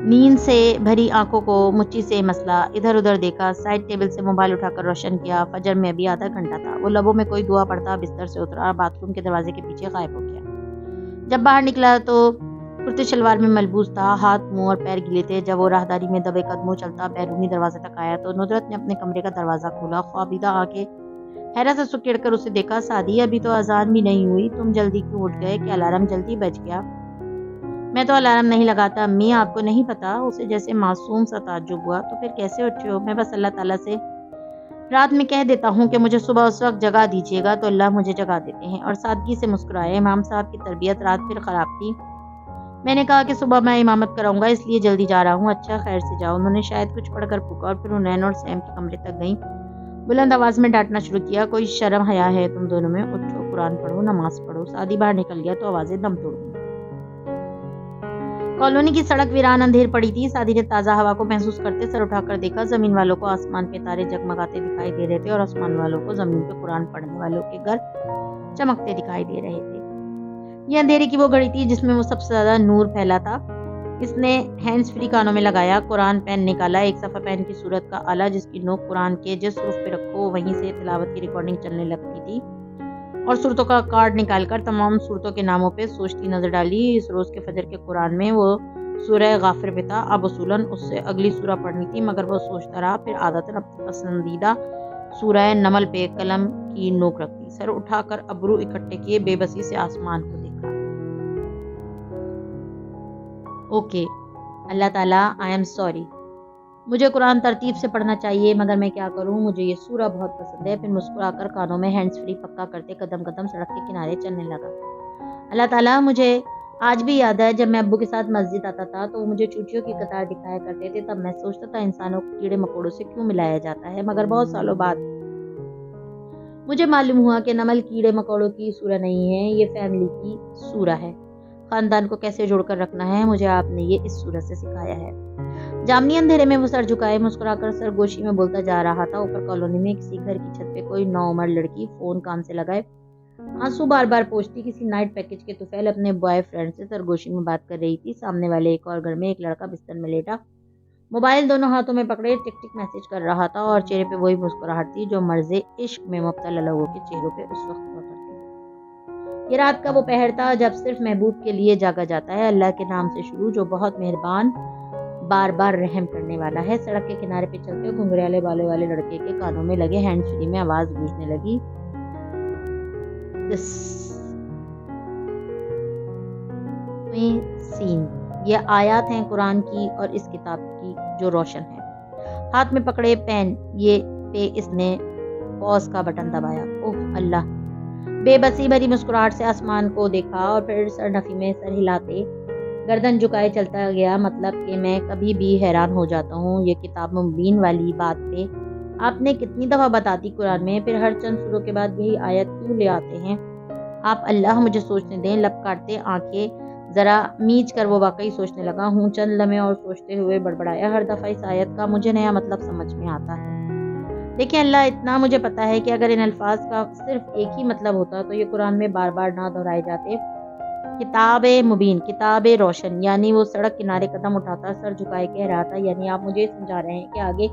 نیند سے بھری آنکھوں کو مچی سے مسلا، ادھر ادھر دیکھا، سائڈ ٹیبل سے موبائل اٹھا کر روشن کیا۔ فجر میں ابھی آدھا گھنٹہ تھا۔ وہ لبوں میں کوئی دعا پڑھتا بستر سے اترا، باتھ روم کے دروازے کے پیچھے غائب ہو گیا۔ جب باہر نکلا تو کرتے شلوار میں ملبوس تھا، ہاتھ منہ اور پیر گیلے تھے۔ جب وہ راہداری میں دبے قدموں چلتا بیرونی دروازے تک آیا تو ندرت نے اپنے کمرے کا دروازہ کھولا۔ خوابیدہ آنکھیں حیرت سے سکیڑ کر اسے دیکھا۔ سادی، ابھی تو اذان بھی نہیں ہوئی، تم جلدی کیوں اٹھ گئے؟ کیا الارم جلدی بج گیا؟ میں تو الارم نہیں لگاتا امی، آپ کو نہیں پتا؟ اسے جیسے معصوم سا تعجب ہوا۔ تو پھر کیسے اٹھے ہو؟ میں بس اللہ تعالیٰ سے رات میں کہہ دیتا ہوں کہ مجھے صبح اس وقت جگا دیجیے گا تو اللہ مجھے جگا دیتے ہیں۔ اور سادگی سے مسکرائے۔ امام صاحب کی تربیت رات پھر خراب تھی۔ میں نے کہا کہ صبح میں امامت کراؤں گا، اس لیے جلدی جا رہا ہوں۔ اچھا خیر سے جاؤ۔ انہوں نے شاید کچھ پڑھ کر پھونکا اور پھر حنین اور سیم کے کمرے تک گئیں۔ بلند آواز میں ڈانٹنا شروع کیا، کوئی شرم حیا ہے تم دونوں میں؟ اٹھو، قرآن پڑھو، نماز پڑھو۔ سعدی باہر نکل گیا تو آوازیں دم توڑ گئیں۔ کالونی کی سڑک ویران اندھیر پڑی تھی۔ سعدی نے تازہ ہوا کو محسوس کرتے سر اٹھا کر دیکھا۔ زمین والوں کو آسمان پہ تارے جگمگاتے دکھائی دے رہے تھے اور آسمان والوں کو زمین پہ قرآن پڑھنے والوں کے گھر چمکتے دکھائی دے رہے تھے۔ یہ اندھیرے کی وہ گھڑی تھی جس میں وہ سب سے زیادہ نور پھیلا تھا۔ اس نے ہینڈز فری کانوں میں لگایا، قرآن پین نکالا، ایک صفحہ پین کی صورت کا آلہ جس کی نوک قرآن کے جس حرف پہ رکھو وہیں سے تلاوت کی ریکارڈنگ چلنے لگتی تھی، اور صورتوں کا کارڈ نکال کر تمام صورتوں کے ناموں پہ سوچتی نظر ڈالی۔ اس روز کے فجر کے قرآن میں وہ سورہ غافر پہ تھا۔ اب اصولاً اس سے اگلی سورہ پڑھنی تھی، مگر وہ سوچتا رہا، پھر عادتاً اپنی پسندیدہ سورہ نمل پہ قلم کی نوک رکھ دی، سر اٹھا کر ابرو اکٹھے کیے، بے بسی سے آسمان کو دیکھا۔ اوکے اللہ تعالیٰ، آئی ایم سوری، مجھے قرآن ترتیب سے پڑھنا چاہیے، مگر میں کیا کروں؟ مجھے یہ سورہ بہت پسند ہے۔ پھر مسکرا کر کانوں میں ہینڈز فری پکا کرتے قدم قدم سڑک کے کنارے چلنے لگا۔ اللہ تعالیٰ، مجھے آج بھی یاد ہے جب میں ابو کے ساتھ مسجد آتا تھا تو وہ مجھے چوٹیوں کی قطار دکھایا کرتے تھے، تب میں سوچتا تھا انسانوں کو کیڑے مکوڑوں سے کیوں ملایا جاتا ہے، مگر بہت سالوں بعد مجھے معلوم ہوا کہ نمل کیڑے مکوڑوں کی سورہ نہیں ہے، یہ فیملی کی سورہ ہے۔ خاندان کو کیسے جوڑ کر رکھنا ہے، مجھے آپ نے یہ اس سورہ سے سکھایا ہے۔ جامنی اندھیرے میں وہ سر جھکائے مسکرا کر سرگوشی میں بولتا جا رہا تھا۔ اوپر کالونی میں کسی گھر کی چھت پہ کوئی نوعمر لڑکی فون کان سے لگائے آنسو بار بار پوچھتی کسی نائٹ پیکج کے طفیل اپنے بوائے فرینڈ سے سرگوشی میں بات کر رہی تھی۔ سامنے والے ایک اور گھر میں ایک لڑکا بستر میں لیٹا موبائل دونوں ہاتھوں میں پکڑے ٹک ٹک میسج کر رہا تھا، اور چہرے پہ وہی مسکراہٹ تھی جو مرض عشق میں مبتلا لوگوں کے چہروں پہ اس وقت ہوا کرتی تھی۔ یہ رات کا وہ پہر تھا جب صرف محبوب کے لیے جاگا جاتا ہے، اللہ کے نام سے شروع جو بہت مہربان، بار بار رحم کرنے والا ہے۔ سڑک کے کنارے پہ چلتے گھنگریالے بالوں والے لڑکے کے کانوں میں لگے ہینڈ فری میں آواز گونجنے لگی، سین، یہ آیات ہیں قرآن کی اور اس کتاب کی جو روشن ہے۔ ہاتھ میں پکڑے پین یہ پہ اس نے پوز کا بٹن دبایا۔ اوہ اللہ! بے بسی بھری مسکراہٹ سے آسمان کو دیکھا اور پھر سر نفی میں سر ہلاتے گردن جھکائے چلتا گیا۔ مطلب کہ میں کبھی بھی حیران ہو جاتا ہوں، یہ کتاب مبین والی بات پہ آپ نے کتنی دفعہ بتاتی قرآن میں، پھر ہر چند سوروں کے بعد یہی آیت کیوں لے آتے ہیں آپ؟ اللہ مجھے سوچنے دیں۔ لب کاٹتے آنکھیں ذرا میچ کر وہ واقعی سوچنے لگا ہوں۔ چند لمحے اور سوچتے ہوئے بڑبڑایا، ہر دفعہ اس آیت کا مجھے نیا مطلب سمجھ میں آتا ہے۔ دیکھیں اللہ، اتنا مجھے پتا ہے کہ اگر ان الفاظ کا صرف ایک ہی مطلب ہوتا تو یہ قرآن میں بار بار نہ دہرائے جاتے۔ کتاب مبین، کتاب روشن، یعنی وہ سڑک کنارے قدم اٹھاتا سر جھکائے کہہ رہا تھا، یعنی آپ مجھے سمجھا رہے ہیں کہ آگے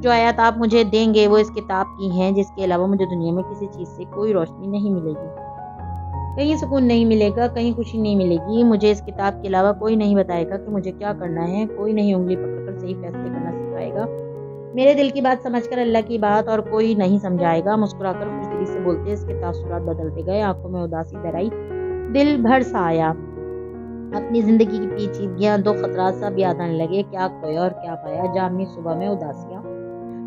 جو آیات آپ مجھے دیں گے وہ اس کتاب کی ہیں جس کے علاوہ مجھے دنیا میں کسی چیز سے کوئی روشنی نہیں ملے گی، کہیں سکون نہیں ملے گا، کہیں خوشی نہیں ملے گی۔ مجھے اس کتاب کے علاوہ کوئی نہیں بتائے گا کہ مجھے کیا کرنا ہے، کوئی نہیں انگلی پکڑ کر صحیح فیصلے کرنا سکھائے گا، میرے دل کی بات سمجھ کر اللہ کی بات اور کوئی نہیں سمجھائے گا۔ مسکرا کر خوش دلی سے بولتے اس کے تاثرات بدلتے گئے، آنکھوں میں اداسی درائی، دل بھر سا آیا۔ اپنی زندگی کی پیچیدگیاں، دو خطرات سب یاد آنے لگے، کیا کھویا اور کیا پایا۔ جامنی صبح میں اداسیاں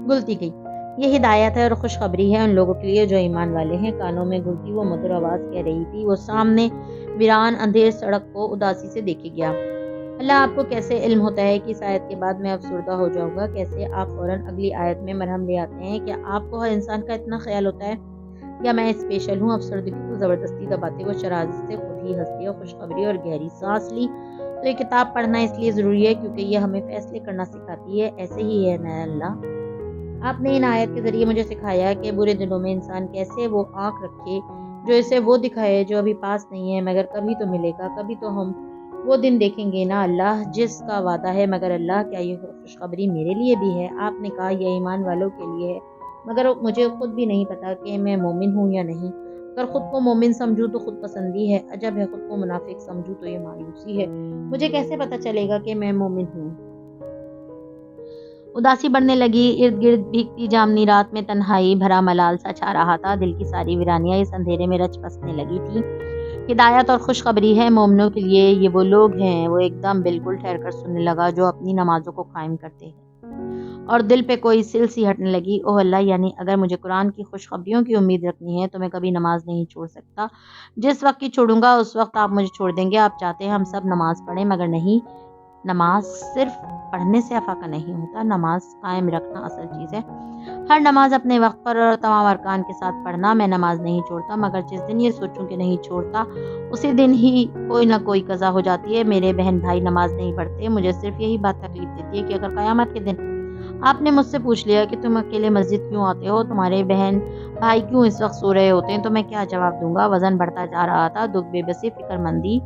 گلتی گئی۔ یہ ہدایت ہے اور خوشخبری ہے ان لوگوں کے لیے جو ایمان والے ہیں۔ کانوں میں گھلتی وہ مدر آواز کہہ رہی تھی۔ وہ سامنے ویران اندھیر سڑک کو اداسی سے دیکھے گیا۔ اللہ، آپ کو کیسے علم ہوتا ہے کہ اس آیت کے بعد میں افسردہ ہو جاؤں گا؟ کیسے آپ فوراً اگلی آیت میں مرہم لے آتے ہیں؟ کیا آپ کو ہر انسان کا اتنا خیال ہوتا ہے یا میں اسپیشل ہوں؟ افسردگی کو زبردستی دباتے وہ شرازت سے خود ہی ہنسی اور خوشخبری اور گہری سانس لی۔ تو یہ کتاب پڑھنا اس لیے ضروری ہے کیونکہ یہ ہمیں فیصلے کرنا سکھاتی ہے، ایسے ہی ہے نا اللہ؟ آپ نے ان آیت کے ذریعے مجھے سکھایا کہ برے دنوں میں انسان کیسے وہ آنکھ رکھے جو اسے وہ دکھائے جو ابھی پاس نہیں ہے، مگر کبھی تو ملے گا، کبھی تو ہم وہ دن دیکھیں گے نا اللہ جس کا وعدہ ہے۔ مگر اللہ، کیا یہ خوشخبری میرے لیے بھی ہے؟ آپ نے کہا یہ ایمان والوں کے لیے ہے، مگر مجھے خود بھی نہیں پتا کہ میں مومن ہوں یا نہیں۔ اگر خود کو مومن سمجھوں تو خود پسندی ہے، عجب ہے خود کو منافق سمجھوں تو یہ مایوسی ہے، مجھے کیسے پتا چلے گا کہ میں مومن ہوں؟ اداسی بڑھنے لگی، ارد گرد بھیگتی جامنی رات میں تنہائی بھرا ملال سا چھا رہا تھا، دل کی ساری ویرانیاں اس اندھیرے میں رچ بسنے لگی تھی۔ ہدایت اور خوشخبری ہے مومنوں کے لیے، یہ وہ لوگ ہیں۔ وہ ایک دم بالکل ٹھہر کر سننے لگا جو اپنی نمازوں کو قائم کرتے ہیں، اور دل پہ کوئی سل سی ہٹنے لگی۔ اوہ اللہ، یعنی اگر مجھے قرآن کی خوشخبریوں کی امید رکھنی ہے تو میں کبھی نماز نہیں چھوڑ سکتا۔ جس وقت کی چھوڑوں گا اس وقت آپ مجھے چھوڑ دیں گے۔ آپ چاہتے ہیں ہم سب نماز پڑھیں، مگر نہیں، نماز صرف پڑھنے سے افاقہ نہیں ہوتا، نماز قائم رکھنا اصل چیز ہے۔ ہر نماز اپنے وقت پر اور تمام ارکان کے ساتھ پڑھنا۔ میں نماز نہیں چھوڑتا، مگر جس دن یہ سوچوں کہ نہیں چھوڑتا اسی دن ہی کوئی نہ کوئی قضا ہو جاتی ہے۔ میرے بہن بھائی نماز نہیں پڑھتے، مجھے صرف یہی بات تکلیف دیتی ہے کہ اگر قیامت کے دن آپ نے مجھ سے پوچھ لیا کہ تم اکیلے مسجد کیوں آتے ہو، تمہارے بہن بھائی کیوں اس وقت سو رہے ہوتے ہیں، تو میں کیا جواب دوں گا؟ وزن بڑھتا جا رہا تھا، دکھ، بے بسی، فکر مندی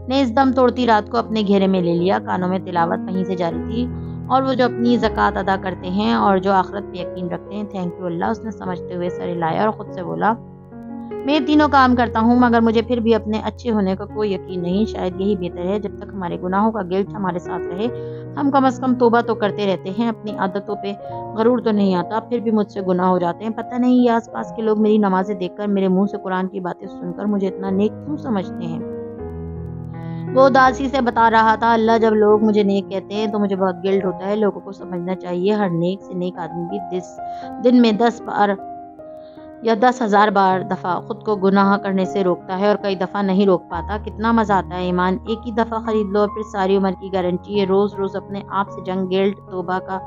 نے اس دم توڑتی رات کو اپنے گھیرے میں لے لیا۔ کانوں میں تلاوت وہیں سے جاری تھی، اور وہ جو اپنی زکوٰۃ ادا کرتے ہیں اور جو آخرت پہ یقین رکھتے ہیں، تھینک یو اللہ، اس نے سمجھتے ہوئے سر ہلایا اور خود سے بولا، میں تینوں کام کرتا ہوں مگر مجھے پھر بھی اپنے اچھے ہونے کا کوئی یقین نہیں۔ شاید یہی بہتر ہے، جب تک ہمارے گناہوں کا گلٹ ہمارے ساتھ رہے ہم کم از کم توبہ تو کرتے رہتے ہیں، اپنی عادتوں پہ غرور تو نہیں آتا، پھر بھی مجھ سے گناہ ہو جاتے ہیں۔ پتہ نہیں یہ آس پاس کے لوگ میری نمازیں دیکھ کر، میرے منہ سے قرآن کی باتیں سن کر مجھے اتنا نیک کیوں سمجھتے ہیں؟ وہ اداسی سے بتا رہا تھا، اللہ، جب لوگ مجھے نیک کہتے ہیں تو مجھے بہت گلٹ ہوتا ہے۔ لوگوں کو سمجھنا چاہیے ہر نیک سے نیک آدمی بھی دن میں 10 بار یا 10,000 دفعہ خود کو گناہ کرنے سے روکتا ہے اور کئی دفعہ نہیں روک پاتا۔ کتنا مزہ آتا ہے ایمان، ایک ہی دفعہ خرید لو اور پھر ساری عمر کی گارنٹی ہے۔ روز روز اپنے آپ سے جنگ، گلٹ، توبہ کا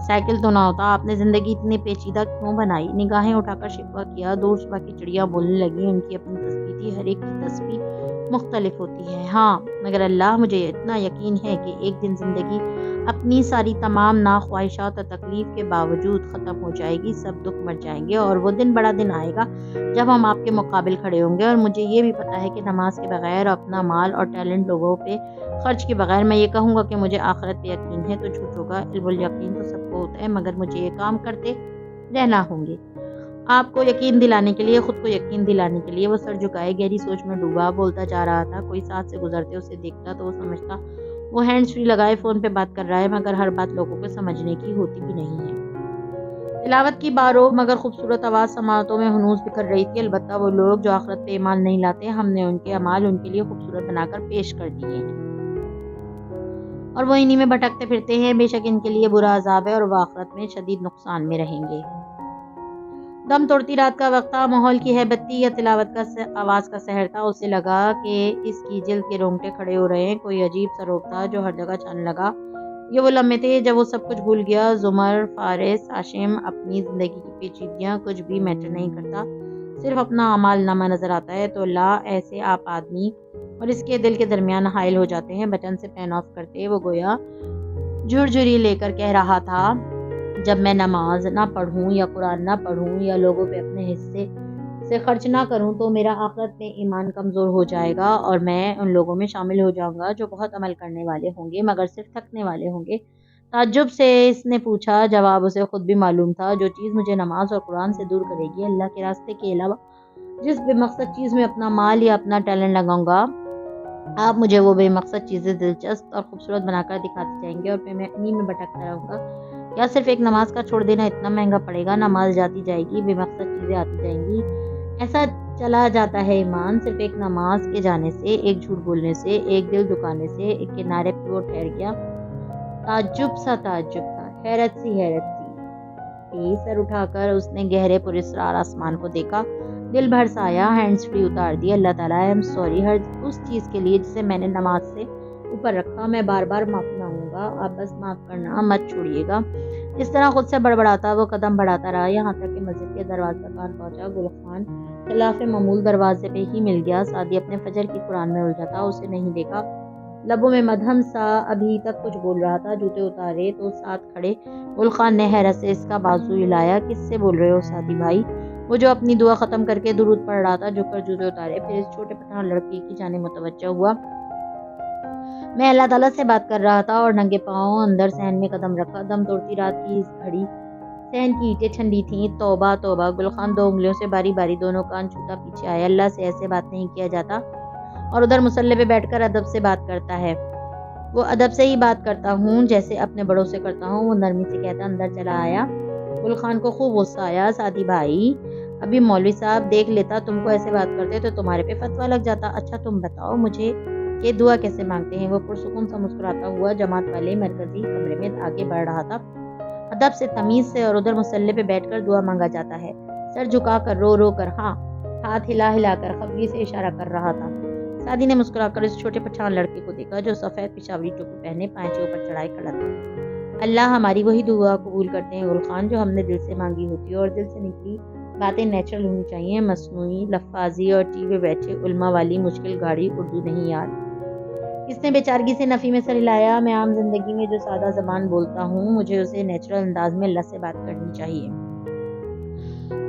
سائیکل تو نہ ہوتا؟ آپ نے زندگی اتنی پیچیدہ کیوں بنائی؟ نگاہیں اٹھا کر شکوہ کیا۔ دور صبح کی چڑیاں بولنے لگی، ان کی اپنی تسبیح تھی، ہر ایک کی تسبیح مختلف ہوتی ہے۔ ہاں مگر اللہ، مجھے اتنا یقین ہے کہ ایک دن زندگی اپنی ساری تمام ناخواہشات اور تکلیف کے باوجود ختم ہو جائے گی، سب دکھ مٹ جائیں گے، اور وہ دن بڑا دن آئے گا جب ہم آپ کے مقابل کھڑے ہوں گے۔ اور مجھے یہ بھی پتا ہے کہ نماز کے بغیر اور اپنا مال اور ٹیلنٹ لوگوں پہ خرچ کے بغیر میں یہ کہوں گا کہ مجھے آخرت پہ یقین ہے تو جھوٹ ہوگا۔ علم الیقین تو سب کو ہوتا ہے، مگر مجھے یہ کام کرتے رہنا ہوں گے آپ کو یقین دلانے کے لیے، خود کو یقین دلانے کے لیے۔ وہ سر جھکائے گہری سوچ میں ڈوبا بولتا جا رہا تھا۔ کوئی ساتھ سے گزرتے اسے دیکھتا تو وہ سمجھتا وہ ہینڈز فری لگائے فون پہ بات کر رہا ہے، مگر ہر بات لوگوں کو سمجھنے کی ہوتی بھی نہیں ہے۔ تلاوت کی باروب مگر خوبصورت آواز سماعتوں میں ہنوز بکھر رہی تھی۔ البتہ وہ لوگ جو آخرت پہ ایمان نہیں لاتے، ہم نے ان کے اعمال ان کے لیے خوبصورت بنا کر پیش کر دیے ہیں، اور وہ انہی میں بھٹکتے پھرتے ہیں۔ بے شک ان کے لیے برا عذاب ہے اور وہ آخرت میں شدید نقصان میں رہیں گے۔ دم توڑتی رات کا وقت تھا، ماحول کی ہیبت تھی یا تلاوت کا آواز کا سحر تھا؟ اسے لگا کہ اس کی جلد کے رونگٹے کھڑے ہو رہے ہیں۔ کوئی عجیب سا روب تھا جو ہر جگہ چھانے لگا۔ یہ وہ لمحے تھے جب وہ سب کچھ بھول گیا، زمر، فارس، ہاشم، اپنی زندگی کی پیچیدگیاں، کچھ بھی میٹر نہیں کرتا، صرف اپنا اعمال نامہ نظر آتا ہے۔ تو لا ایسے آپ آدمی اور اس کے دل کے درمیان حائل ہو جاتے ہیں۔ بٹن سے پین آف کرتے وہ گویا جھرجھری لے کر کہہ رہا تھا، جب میں نماز نہ پڑھوں یا قرآن نہ پڑھوں یا لوگوں پہ اپنے حصے سے خرچ نہ کروں تو میرا آخرت میں ایمان کمزور ہو جائے گا، اور میں ان لوگوں میں شامل ہو جاؤں گا جو بہت عمل کرنے والے ہوں گے مگر صرف تھکنے والے ہوں گے۔ تعجب سے اس نے پوچھا، جواب اسے خود بھی معلوم تھا، جو چیز مجھے نماز اور قرآن سے دور کرے گی، اللہ کے راستے کے علاوہ جس بے مقصد چیز میں اپنا مال یا اپنا ٹیلنٹ لگاؤں گا، آپ مجھے وہ بے مقصد چیزیں دلچسپ اور خوبصورت بنا کر دکھاتے جائیں گے، اور پھر میں انہی میں بھٹکتا رہوں گا۔ یا صرف ایک نماز کا چھوڑ دینا اتنا مہنگا پڑے گا؟ نماز جاتی جائے گی، بے مقصد چیزیں آتی جائیں گی، ایسا چلا جاتا ہے ایمان۔ صرف ایک نماز کے جانے سے، ایک جھوٹ بولنے سے، ایک دل دکانے سے، ایک کنارے پہ وہ ٹھہر گیا۔ تعجب سا تعجب تھا، حیرت سی حیرت تھی۔ سر اٹھا کر اس نے گہرے پراسرار آسمان کو دیکھا، دل بھر سا آیا، ہینڈز فری اتار دیے۔ اللہ تعالیٰ، آئی ایم سوری ہر اس چیز کے لیے جسے میں نے نماز سے اوپر رکھا، میں بار بار معافی مانگوں گا، آپ بس معاف کرنا، مت چھوڑیے گا۔ اس طرح خود سے بڑبڑاتا وہ قدم بڑھاتا رہا، یہاں تک کہ مسجد کے دروازے تک پہنچا۔ گل خان خلاف معمول دروازے پہ ہی مل گیا۔ سعدی اپنے فجر کی قرآن میں الجھا تھا، اسے نہیں دیکھا، لبوں میں مدھم سا ابھی تک کچھ بول رہا تھا۔ جوتے اتارے تو ساتھ کھڑے گل خان نے حیرت سے اس کا بازو ہلایا۔ کس سے بول رہے ہو سعدی بھائی؟ وہ جو اپنی دعا ختم کر کے درود پڑھ رہا تھا جھک کر جوتے اتارے، پھر اس چھوٹے پٹھان لڑکے کی جانب متوجہ ہوا۔ میں اللہ تعالیٰ سے بات کر رہا تھا اور ننگے پاؤں اندر صحن میں قدم رکھا۔ دم توڑتی رات کی اس گھڑی صحن کی اینٹیں ٹھنڈی تھیں۔ توبہ توبہ! گل خان 2 انگلیوں سے باری باری دونوں کان چھوتا پیچھے آیا۔ اللہ سے ایسے بات نہیں کیا جاتا، اور ادھر مصلی پہ بیٹھ کر ادب سے بات کرتا ہے۔ وہ ادب سے ہی بات کرتا ہوں جیسے اپنے بڑوں سے کرتا ہوں، وہ نرمی سے کہتا۔ اندر چلا آیا۔ گل خان کو خوب غصہ آیا۔ سعدی بھائی، ابھی مولوی صاحب دیکھ لیتا تم کو ایسے بات کرتے تو تمہارے پہ فتویٰ لگ جاتا۔ اچھا تم بتاؤ مجھے کہ دعا کیسے مانگتے ہیں؟ وہ پرسکون سا مسکراتا ہوا جماعت والے مرکزی کمرے میں آگے بڑھ رہا تھا۔ ادب سے، تمیز سے، اور ادھر مصلی پہ بیٹھ کر دعا مانگا جاتا ہے، سر جھکا کر، رو رو کر، ہاں، ہاتھ ہلا ہلا کر، خفگی سے اشارہ کر رہا تھا۔ سعدی نے مسکرا کر اس چھوٹے پٹھان لڑکے کو دیکھا جو سفید پشاوری ٹوپی پہنے پائچے اوپر چڑھائے کھڑا تھا۔ اللہ ہماری وہی دعا قبول کرتے ہیں گل خان جو ہم نے دل سے مانگی ہوتی ہے، اور دل سے نکلی باتیں نیچرل ہونی چاہیے، مصنوعی لفاظی اور ٹی وی بیٹھے علماء والی مشکل گاڑی اردو نہیں یار۔ اس نے بیچارگی سے نفی میں سر ہلایا۔ میں عام زندگی میں جو سادہ زبان بولتا ہوں مجھے اسے نیچرل انداز میں اللہ سے بات کرنی چاہیے۔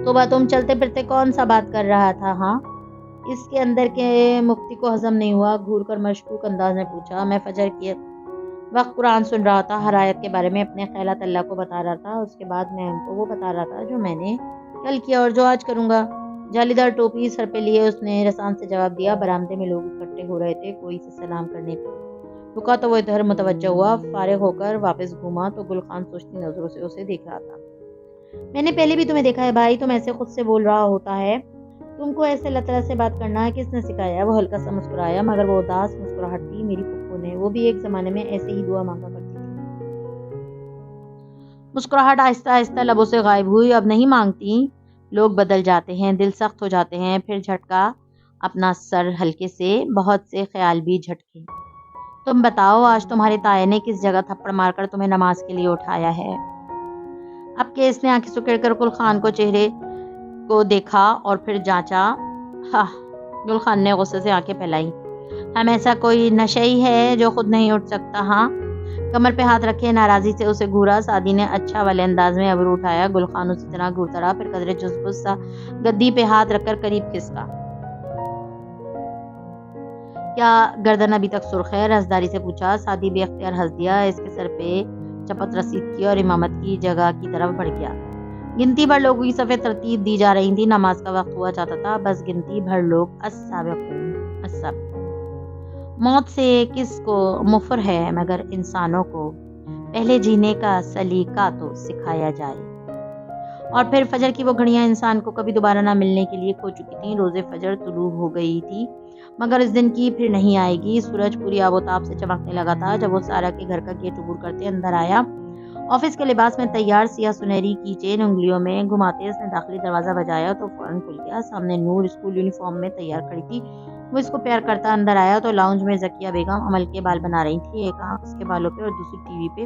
تو تم چلتے پھرتے کون سا بات کر رہا تھا؟ ہاں، اس کے اندر کے مفتی کو ہضم نہیں ہوا، گھور کر مشکوک انداز میں پوچھا۔ میں فجر کے وقت قرآن سن رہا تھا، ہر آیت کے بارے میں اپنے خیالات اللہ کو بتا رہا تھا، اس کے بعد میں ان کو وہ بتا رہا تھا جو میں نے کل کیا اور جو آج کروں گا۔ جالی دار ٹوپی سر پہ لیے اس نے رسان سے جواب دیا۔ برآمدے میں لوگ اکٹھے ہو رہے تھے، کوئی سے سلام کرنے پہ رکا تو وہ ادھر متوجہ ہوا، فارغ ہو کر واپس گھوما تو گل خان سوچتی نظروں سے اسے دیکھ رہا تھا۔ میں نے پہلے بھی تمہیں دیکھا ہے بھائی، تم ایسے خود سے بول رہا ہوتا ہے، تم کو ایسے اللہ تعالیٰ سے بات کرنا ہے، کس نے سکھایا؟ وہ ہلکا سا مسکرایا، مگر وہ اداس مسکراہٹ تھی میری پھپھو نے، وہ بھی ایک زمانے میں ایسے ہی دعا مانگا کرتی تھی۔ مسکراہٹ آہستہ آہستہ لبوں سے غائب ہوئی۔ اب نہیں مانگتی، لوگ بدل جاتے ہیں، دل سخت ہو جاتے ہیں، پھر جھٹکا اپنا سر ہلکے سے، بہت سے خیال بھی جھٹکے۔ تم بتاؤ آج تمہارے تایا نے کس جگہ تھپڑ مار کر تمہیں نماز کے لیے اٹھایا ہے؟ اب کہ اس نے آنکھیں سکیڑ کر گل خان کو چہرے کو دیکھا اور پھر جانچا۔ ہاں، گل خان نے غصے سے آنکھیں پھیلائی۔ ہم ایسا کوئی نشئی ہے جو خود نہیں اٹھ سکتا؟ ہاں، کمر پہ ہاتھ رکھے ناراضی سے اسے گھورا۔ سعدی نے اچھا والے انداز میں ابرو اٹھایا۔ گل خان اسی طرح گھورتا رہا، پھر قدرے جزبز سا گدی پہ ہاتھ رکھ کر قریب کھسکا۔ کیا گردن ابھی تک سرخ ہے؟ رازداری سے پوچھا۔ سعدی بے اختیار ہنس دیا، اس کے سر پہ چپت رسید کی اور امامت کی جگہ کی طرف بڑھ گیا۔ گنتی بھر لوگوں کی صفیں ترتیب دی جا رہی تھی، نماز کا وقت ہوا چاہتا تھا، بس گنتی بھر لوگ السابقون السابقون۔ موت سے کس کو مفر ہے مگر انسانوں کو، پہلے جینے کا سلیقہ تو سکھایا جائے۔ اور پھر فجر کی وہ گھڑیاں انسان کو کبھی دوبارہ نہ ملنے کے لیے کھو چکی تھیں۔ روز فجر طلوع ہو گئی تھی مگر اس دن کی پھر نہیں آئے گی۔ سورج پوری آب و تاب سے چمکنے لگا تھا جب وہ سارا کے گھر کا گیٹ عبور کرتے اندر آیا۔ آفس کے لباس میں تیار، سیاہ سنہری کی چین انگلیوں میں گھماتے اس نے داخلی دروازہ بجایا تو فوراً کھل گیا۔ سامنے نور اسکول یونیفارم میں تیار کھڑی تھی، وہ اس کو پیار کرتا اندر آیا تو لاؤنج میں ذکیہ بیگم عمل کے بال بنا رہی تھی، ایک آنکھ اس کے بالوں پہ اور دوسری ٹی وی پہ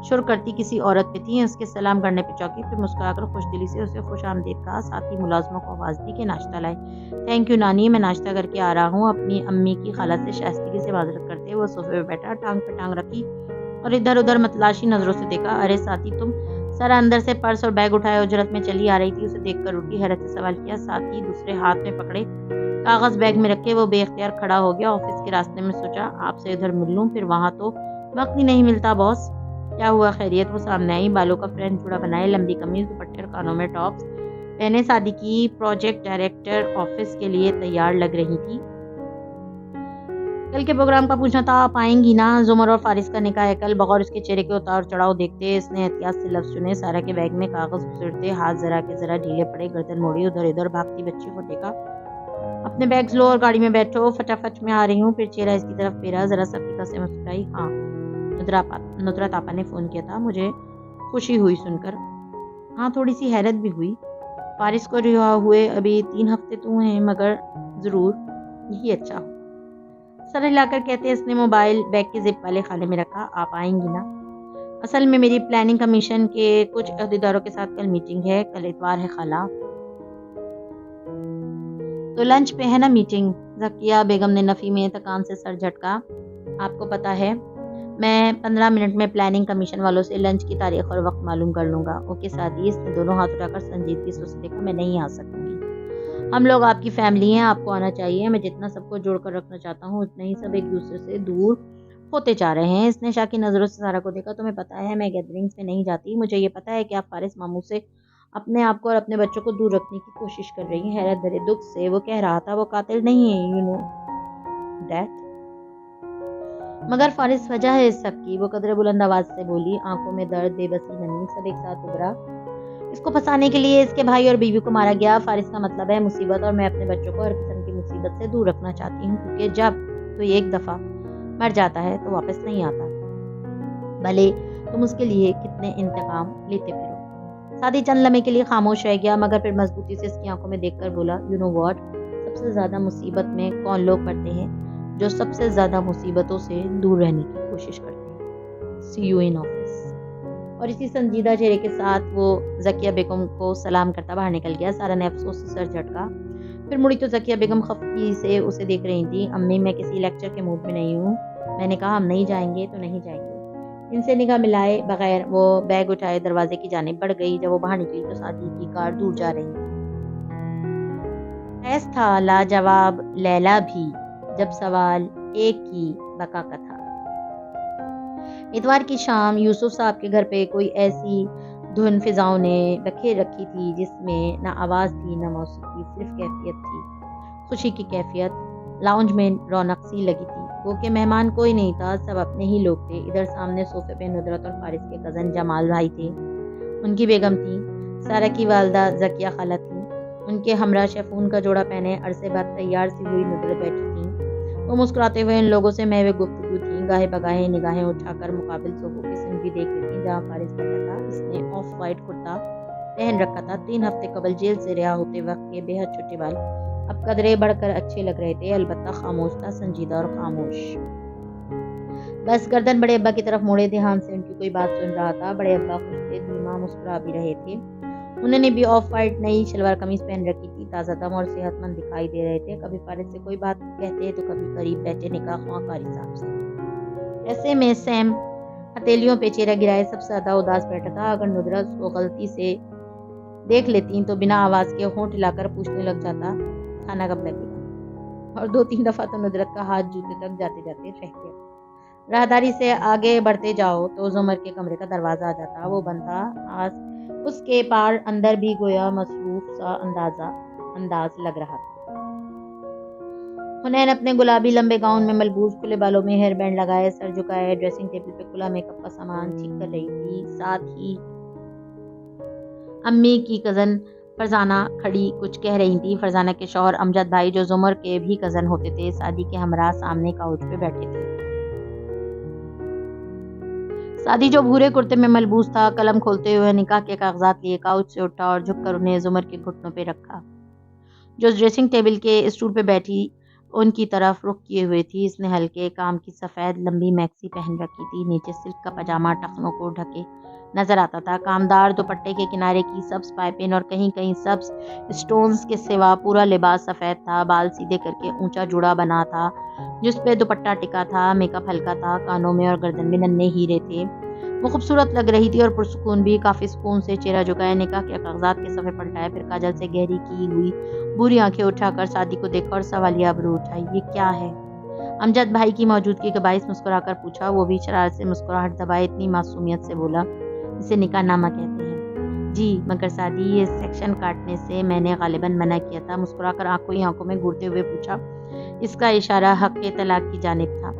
شور کرتی کسی عورت پہ تھی۔ اس کے سلام کرنے پہ چوکی، پھر مسکرا کر خوش دلی سے اسے خوش آمدید کہا، ساتھ ہی ملازموں کو آواز دی کہ ناشتہ لائیں۔ تھینک یو نانی، میں ناشتہ کر کے آ رہا ہوں۔ اپنی امی کی خالہ سے شائستگی سے معذرت کرتے وہ صوفے پہ بیٹھا، ٹانگ پہ ٹانگ رکھی اور ادھر ادھر متلاشی نظروں سے دیکھا۔ ارے ساتھی تم، سارا اندر سے پرس اور بیگ اٹھائے اجرت میں چلی آ رہی تھی، اسے دیکھ کر رکی، حیرت سے سوال کیا۔ ساتھی دوسرے ہاتھ میں پکڑے کاغذ بیگ میں رکھے وہ بے اختیار کھڑا ہو گیا۔ آفس کے راستے میں سوچا آپ سے ادھر مل لوں، پھر وہاں تو وقت ہی نہیں ملتا باس۔ کیا ہوا خیریت؟ وہ سامنے آئی، بالوں کا فرینچ جوڑا بنائے، لمبی قمیض، دوپٹے اور کانوں میں ٹاپس پہنے سعدی کی پروجیکٹ ڈائریکٹر آفس کے لیے تیار لگ رہی تھی۔ کل کے پروگرام کا پوچھنا تھا، آپ آئیں گی نا؟ زمر اور فارس کا نکاح ہے کل۔ بغور اس کے چہرے کے اتار چڑھاؤ دیکھتے اس نے احتیاط سے لفظ چنے۔ سارا کے بیگ میں کاغذ گھسیٹتے ہاتھ ذرا کے ذرا ڈھیلے پڑے، گردن موڑی، ادھر ادھر بھاگتی بچی کو دیکھا۔ اپنے بیگز لو اور گاڑی میں بیٹھو، فٹافٹ میں آ رہی ہوں۔ پھر چہرہ اس کی طرف پھیرا، ذرا سا پھیکا سے مسکرائی۔ ہاں، ندرت آپا نے فون کیا تھا، مجھے خوشی ہوئی سن کر۔ ہاں، تھوڑی سی حیرت بھی ہوئی، فارس کو رہا ہوئے ابھی 3 ہفتے تو ہیں، مگر ضرور یہی اچھا ہو۔ سر ہلا کر کہتے اس نے موبائل بیگ کے زپ والے خانے میں رکھا، آپ آئیں گی نا؟ اصل میں میری پلاننگ کمیشن کے کچھ عہدیداروں کے ساتھ کل میٹنگ ہے، کل اتوار ہے خالہ، تو لنچ پہ ہے نا میٹنگ؟ ذکیہ بیگم نے نفی میں تکان سے سر جھٹکا۔ آپ کو پتا ہے میں 15 منٹ میں پلاننگ کمیشن والوں سے لنچ کی تاریخ اور وقت معلوم کر لوں گا۔ اوکے سعدی، اس نے دونوں ہاتھ اٹھا کر سنجیدگی سے اسے دیکھا، میں نہیں آ سکوں گی، ہم لوگ آپ کی فیملی ہیں، آپ کو آنا چاہیے، میں جتنا سب کو جوڑ کر رکھنا چاہتا ہوں اتنا ہی سب ایک دوسرے سے دور ہوتے جا رہے ہیں۔ اس نے شاکی نظروں سے سارا کو دیکھا، تمہیں پتا ہے میں گیدرنگز میں نہیں جاتی، مجھے یہ پتا ہے کہ آپ فارس ماموں سے اپنے آپ کو اور اپنے بچوں کو دور رکھنے کی کوشش کر رہی ہیں۔ حیرت بھرے دکھ سے وہ کہہ رہا تھا، وہ قاتل نہیں ہے، یو نو دیٹ، مگر فارس وجہ ہے اس سب کی، وہ قدرے بلند آواز سے بولی، آنکھوں میں درد، بے بسی، نمی سب ایک ساتھ ابھرا۔ اس کو پھنسانے کے لیے اس کے بھائی اور بیوی کو مارا گیا۔ فارس کا مطلب ہے مصیبت، اور میں اپنے بچوں کو ہر قسم کی مصیبت سے دور رکھنا چاہتی ہوں، کیونکہ جب کوئی ایک دفعہ مر جاتا ہے تو واپس نہیں آتا، بھلے تم اس کے لیے کتنے انتقام لیتے پھرو۔ سادی چند لمحے کے لیے خاموش رہ گیا، مگر پھر مضبوطی سے اس کی آنکھوں میں دیکھ کر بولا، یو نو واٹ، سب سے زیادہ مصیبت میں کون لوگ پڑتے ہیں؟ جو سب سے زیادہ مصیبتوں سے دور رہنے کی کوشش کرتے ہیں۔ سی یو ان آفس۔ اور اسی سنجیدہ چہرے کے ساتھ وہ ذکیہ بیگم کو سلام کرتا باہر نکل گیا۔ سارا نے افسوس سے سر جھٹکا، پھر مڑی تو ذکیہ بیگم خفگی سے اسے دیکھ رہی تھی۔ امی، میں کسی لیکچر کے موڈ میں نہیں ہوں۔ میں نے کہا ہم نہیں جائیں گے تو نہیں جائیں گے۔ ان سے نگاہ ملائے بغیر وہ بیگ اٹھائے دروازے کی جانب بڑھ گئی۔ جب وہ باہر نکلی تو سعدی کی کار دور جا رہی تھی۔ ایس تھا لاجواب لیلا بھی، جب سوال ایک کی بقا کا تھا۔ اتوار کی شام یوسف صاحب کے گھر پہ کوئی ایسی دھن فضاؤں نے بکھیر رکھی تھی جس میں نہ آواز تھی نہ موسیقی، صرف کیفیت تھی، خوشی کی کیفیت۔ لاؤنج میں رونق سی لگی تھی، وہ کہ مہمان کوئی نہیں تھا، سب اپنے ہی لوگ تھے۔ ادھر سامنے صوفے پہ ندرت اور فارس کے کزن جمال بھائی تھے، ان کی بیگم تھی، سارا کی والدہ ذکیہ خالہ تھی، ان کے ہمراہ شیفون کا جوڑا پہنے عرصے بعد تیار سی ہوئی ندرت بیٹھی تھی۔ وہ مسکراتے ہوئے ان لوگوں سے محو گفتگو تھی، گاہے بگاہے نگاہیں اٹھا کر مقابل صوفوں کی صنف بھی دیکھ لیتی جہاں فارس بیٹھا تھا۔ اس نے آف وائٹ کرتا پہن رکھا تھا، 3 ہفتے قبل جیل سے رہا ہوتے وقت کے بے حد چھوٹے بال اب قدرے بڑھ کر اچھے لگ رہے تھے، البتہ خاموش تھا، سنجیدہ اور خاموش۔ بس گردن بڑے ابا کی طرف موڑے دھیان سے ان کی کوئی بات سن رہا تھا۔ بڑے ابا خوش تھے، دھیما مسکرا بھی رہے تھے۔ انہوں نے بھی آف وائٹ نئی شلوار قمیض پہن رکھی تھی، تازہ دم اور صحت مند دکھائی دے رہے تھے۔ کبھی فارس سے کوئی بات کہتے تو کبھی قریب بیٹھے نکاح خواہ قاری صاحب سے۔ ایسے میں سیم ہتھیلیوں پہ چہرہ گرائے سب سے زیادہ اداس بیٹھا تھا۔ اگر ندرت اس کو غلطی سے دیکھ لیتی تو بنا آواز کے ہونٹ ہلا کر پوچھنے لگ جاتا، کھانا کب لگے گا؟ اور 2-3 دفعہ تو ندرت کا ہاتھ جوتے تک جاتے جاتے رہ گیا۔ راہداری سے آگے بڑھتے جاؤ تو زمر کے کمرے کا دروازہ آ جاتا، وہ بند تھا۔ اس کے پار اندر بھی گویا مصروف سا انداز لگ رہا تھا۔ حنین اپنے گلابی لمبے گاؤن میں ملبوس، کھلے بالوں میں ہیئر بینڈ لگائے، سر جھکائے ڈریسنگ ٹیبل پہ کھلا میک اپ کا سامان ٹھیک کر رہی تھی۔ ساتھ ہی امی کی کزن فرزانہ کھڑی کچھ کہہ رہی تھی۔ فرزانہ کے شوہر امجد بھائی جو زمر کے بھی کزن ہوتے تھے، سعدی کے ہمراہ سامنے کاؤچ پہ بیٹھے تھے۔ سعدی جو بھورے کرتے میں ملبوس تھا، قلم کھولتے ہوئے نکاح کے کاغذات لیے کاؤچ سے اٹھا اور جھک کر انہیں زمر کے گھٹنوں پہ رکھا، جو ڈریسنگ ٹیبل کے اسٹول پہ بیٹھی ان کی طرف رخ کیے ہوئے تھی۔ اس نے ہلکے کام کی سفید لمبی میکسی پہن رکھی تھی، نیچے سلک کا پاجامہ ٹخنوں کو ڈھکے نظر آتا تھا۔ کامدار دوپٹے کے کنارے کی سبز پائپن اور کہیں کہیں سبز اسٹونز کے سوا پورا لباس سفید تھا۔ بال سیدھے کر کے اونچا جوڑا بنا تھا جس پہ دوپٹہ ٹکا تھا، میک اپ ہلکا تھا، کانوں میں اور گردن میں ننھے ہیرے تھے۔ وہ خوبصورت لگ رہی تھی اور پرسکون بھی، کافی سکون سے چہرہ جھکائے نکاح کے کاغذات کے صفحے پلٹائے، پھر کاجل سے گہری کی ہوئی بری آنکھیں اٹھا کر سعدی کو دیکھا اور سوالیہ ابرو اٹھائی، یہ کیا ہے؟ امجد بھائی کی موجودگی کے باعث مسکرا کر پوچھا، وہ بھی شرارت سے مسکراہٹ دبائے اتنی معصومیت سے بولا، اسے نکاح نامہ کہتے ہیں۔ جی، مگر سعدی یہ سیکشن کاٹنے سے میں نے غالباً منع کیا تھا، مسکرا کر آنکھوں ہی آنکھوں میں گھورتے ہوئے پوچھا۔ اس کا اشارہ حق طلاق کی جانب تھا۔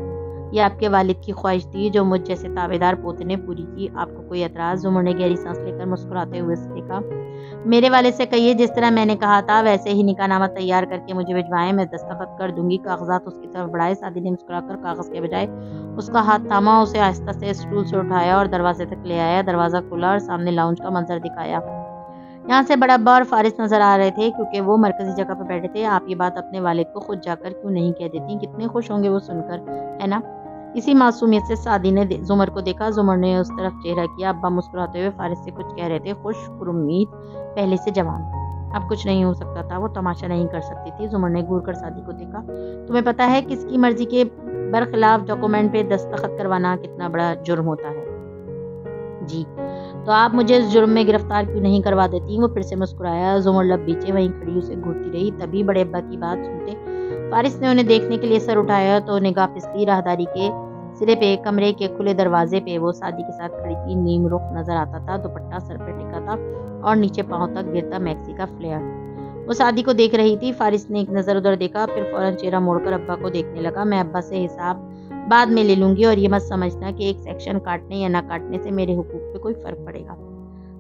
یہ آپ کے والد کی خواہش تھی جو مجھ جیسے تابعدار پوتے نے پوری کی، آپ کو کوئی اعتراض؟ زمر نے گہری سانس لے کر مسکراتے ہوئے اسے دیکھا۔ میرے والد سے کہیے جس طرح میں نے کہا تھا ویسے ہی نکاح نامہ تیار کر کے مجھے بھجوائیں، میں دستخط کر دوں گی۔ کاغذات اس کی طرف بڑھائے، سعدی نے مسکرا کر کاغذ کے بجائے اس کا ہاتھ تھاما، اسے آہستہ سے اسٹول سے اٹھایا اور دروازے تک لے آیا۔ دروازہ کھولا اور سامنے لاؤنج کا منظر دکھایا۔ یہاں سے بڑا ابا اور فارس نظر آ رہے تھے کیونکہ وہ مرکزی جگہ پر بیٹھے تھے۔ آپ یہ بات اپنے والد کو خود جا کر کیوں نہیں کہہ دیتی؟ کتنے خوش ہوں گے وہ سن کر، ہے نا؟ اسی معصومیت سے سعدی نے زمر کو دیکھا۔ زمر نے اس طرف چہرہ کیا۔ ابا مسکراتے ہوئے فارس سے کچھ کہہ رہے تھے، خوش پرامید، پہلے سے جوان۔ اب کچھ نہیں ہو سکتا تھا، وہ تماشا نہیں کر سکتی تھی۔ زمر نے گھور کر سعدی کو دیکھا۔ تمہیں پتہ ہے کس کی مرضی کے برخلاف ڈاکومنٹ پہ دستخط کروانا کتنا بڑا جرم ہوتا ہے؟ جی، تو آپ مجھے اس جرم میں گرفتار کیوں نہیں کروا دیتی؟ وہ پھر سے مسکرایا۔ زمر لب بیچے وہیں کھڑی اسے گھورتی رہی۔ تبھی بڑے ابا کی بات سنتے فارس نے انہیں دیکھنے کے لیے سر اٹھایا تو نگاہ پھسلی۔ راہداری کے سرے پہ کمرے کے کھلے دروازے پہ وہ سعدی کے ساتھ کھڑی تھی، نیم رخ نظر آتا تھا، دوپٹہ سر پہ ٹکا تھا اور نیچے پاؤں تک گرتا میکسی کا فلیئر۔ وہ سعدی کو دیکھ رہی تھی۔ فارس نے ایک نظر ادھر دیکھا، پھر فوراً چہرہ موڑ کر ابا کو دیکھنے لگا۔ میں ابا سے حساب بعد میں لے لوں گی، اور یہ مت سمجھنا کہ ایک سیکشن کاٹنے یا نہ کاٹنے سے میرے حقوق پہ کوئی فرق پڑے گا۔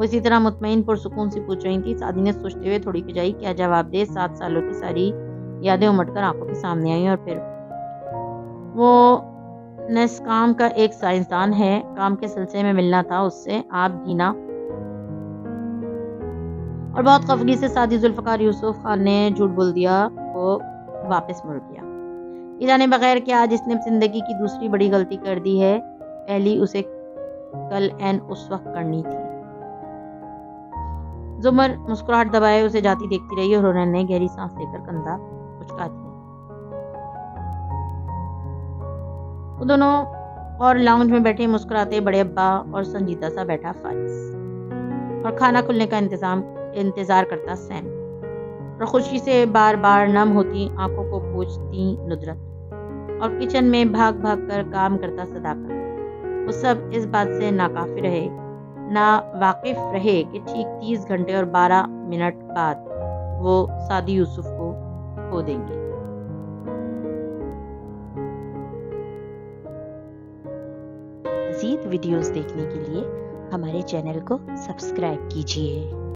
وہ اسی طرح مطمئن پرسکون سی پوچھ رہی تھی۔ سعدی نے سوچتے ہوئے تھوڑی کھجائی، کیا جواب دے؟ 7 سالوں کی ساری یادیں امٹ کر آنکھوں کے سامنے آئیں، اور پھر وہ نسکام کا ایک سائنسدان ہے، کام کے سلسلے میں ملنا تھا اس سے، آپ بھی نا؟ اور بہت خفگی سے سعدی ذوالفقار یوسف خان نے جھوٹ بول دیا، وہ واپس مڑ گیا۔ یہ جانے بغیر کہ آج اس نے زندگی کی دوسری بڑی غلطی کر دی ہے، پہلی اسے کل این اس وقت کرنی تھی۔ زمر مسکراہٹ دبائے اسے جاتی دیکھتی رہی، اور ہنر نے گہری سانس لے کر کندھا اچکا دیا۔ وہ دونوں اور لاؤنج میں بیٹھے مسکراتے بڑے ابا اور سنجیدہ سا بیٹھا فارس، اور کھانا کھلنے کا انتظار کرتا سین، اور خوشی سے بار بار نم ہوتی آنکھوں کو پوچھتی ندرت، اور کچن میں بھاگ بھاگ کر کام کرتا صداقت۔ وہ سب اس بات سے واقف رہے کہ ٹھیک 30 گھنٹے اور 12 منٹ بعد وہ سعدی یوسف کو کھو دیں گے۔ مزید ویڈیوز دیکھنے کے لیے ہمارے چینل کو سبسکرائب کیجیے۔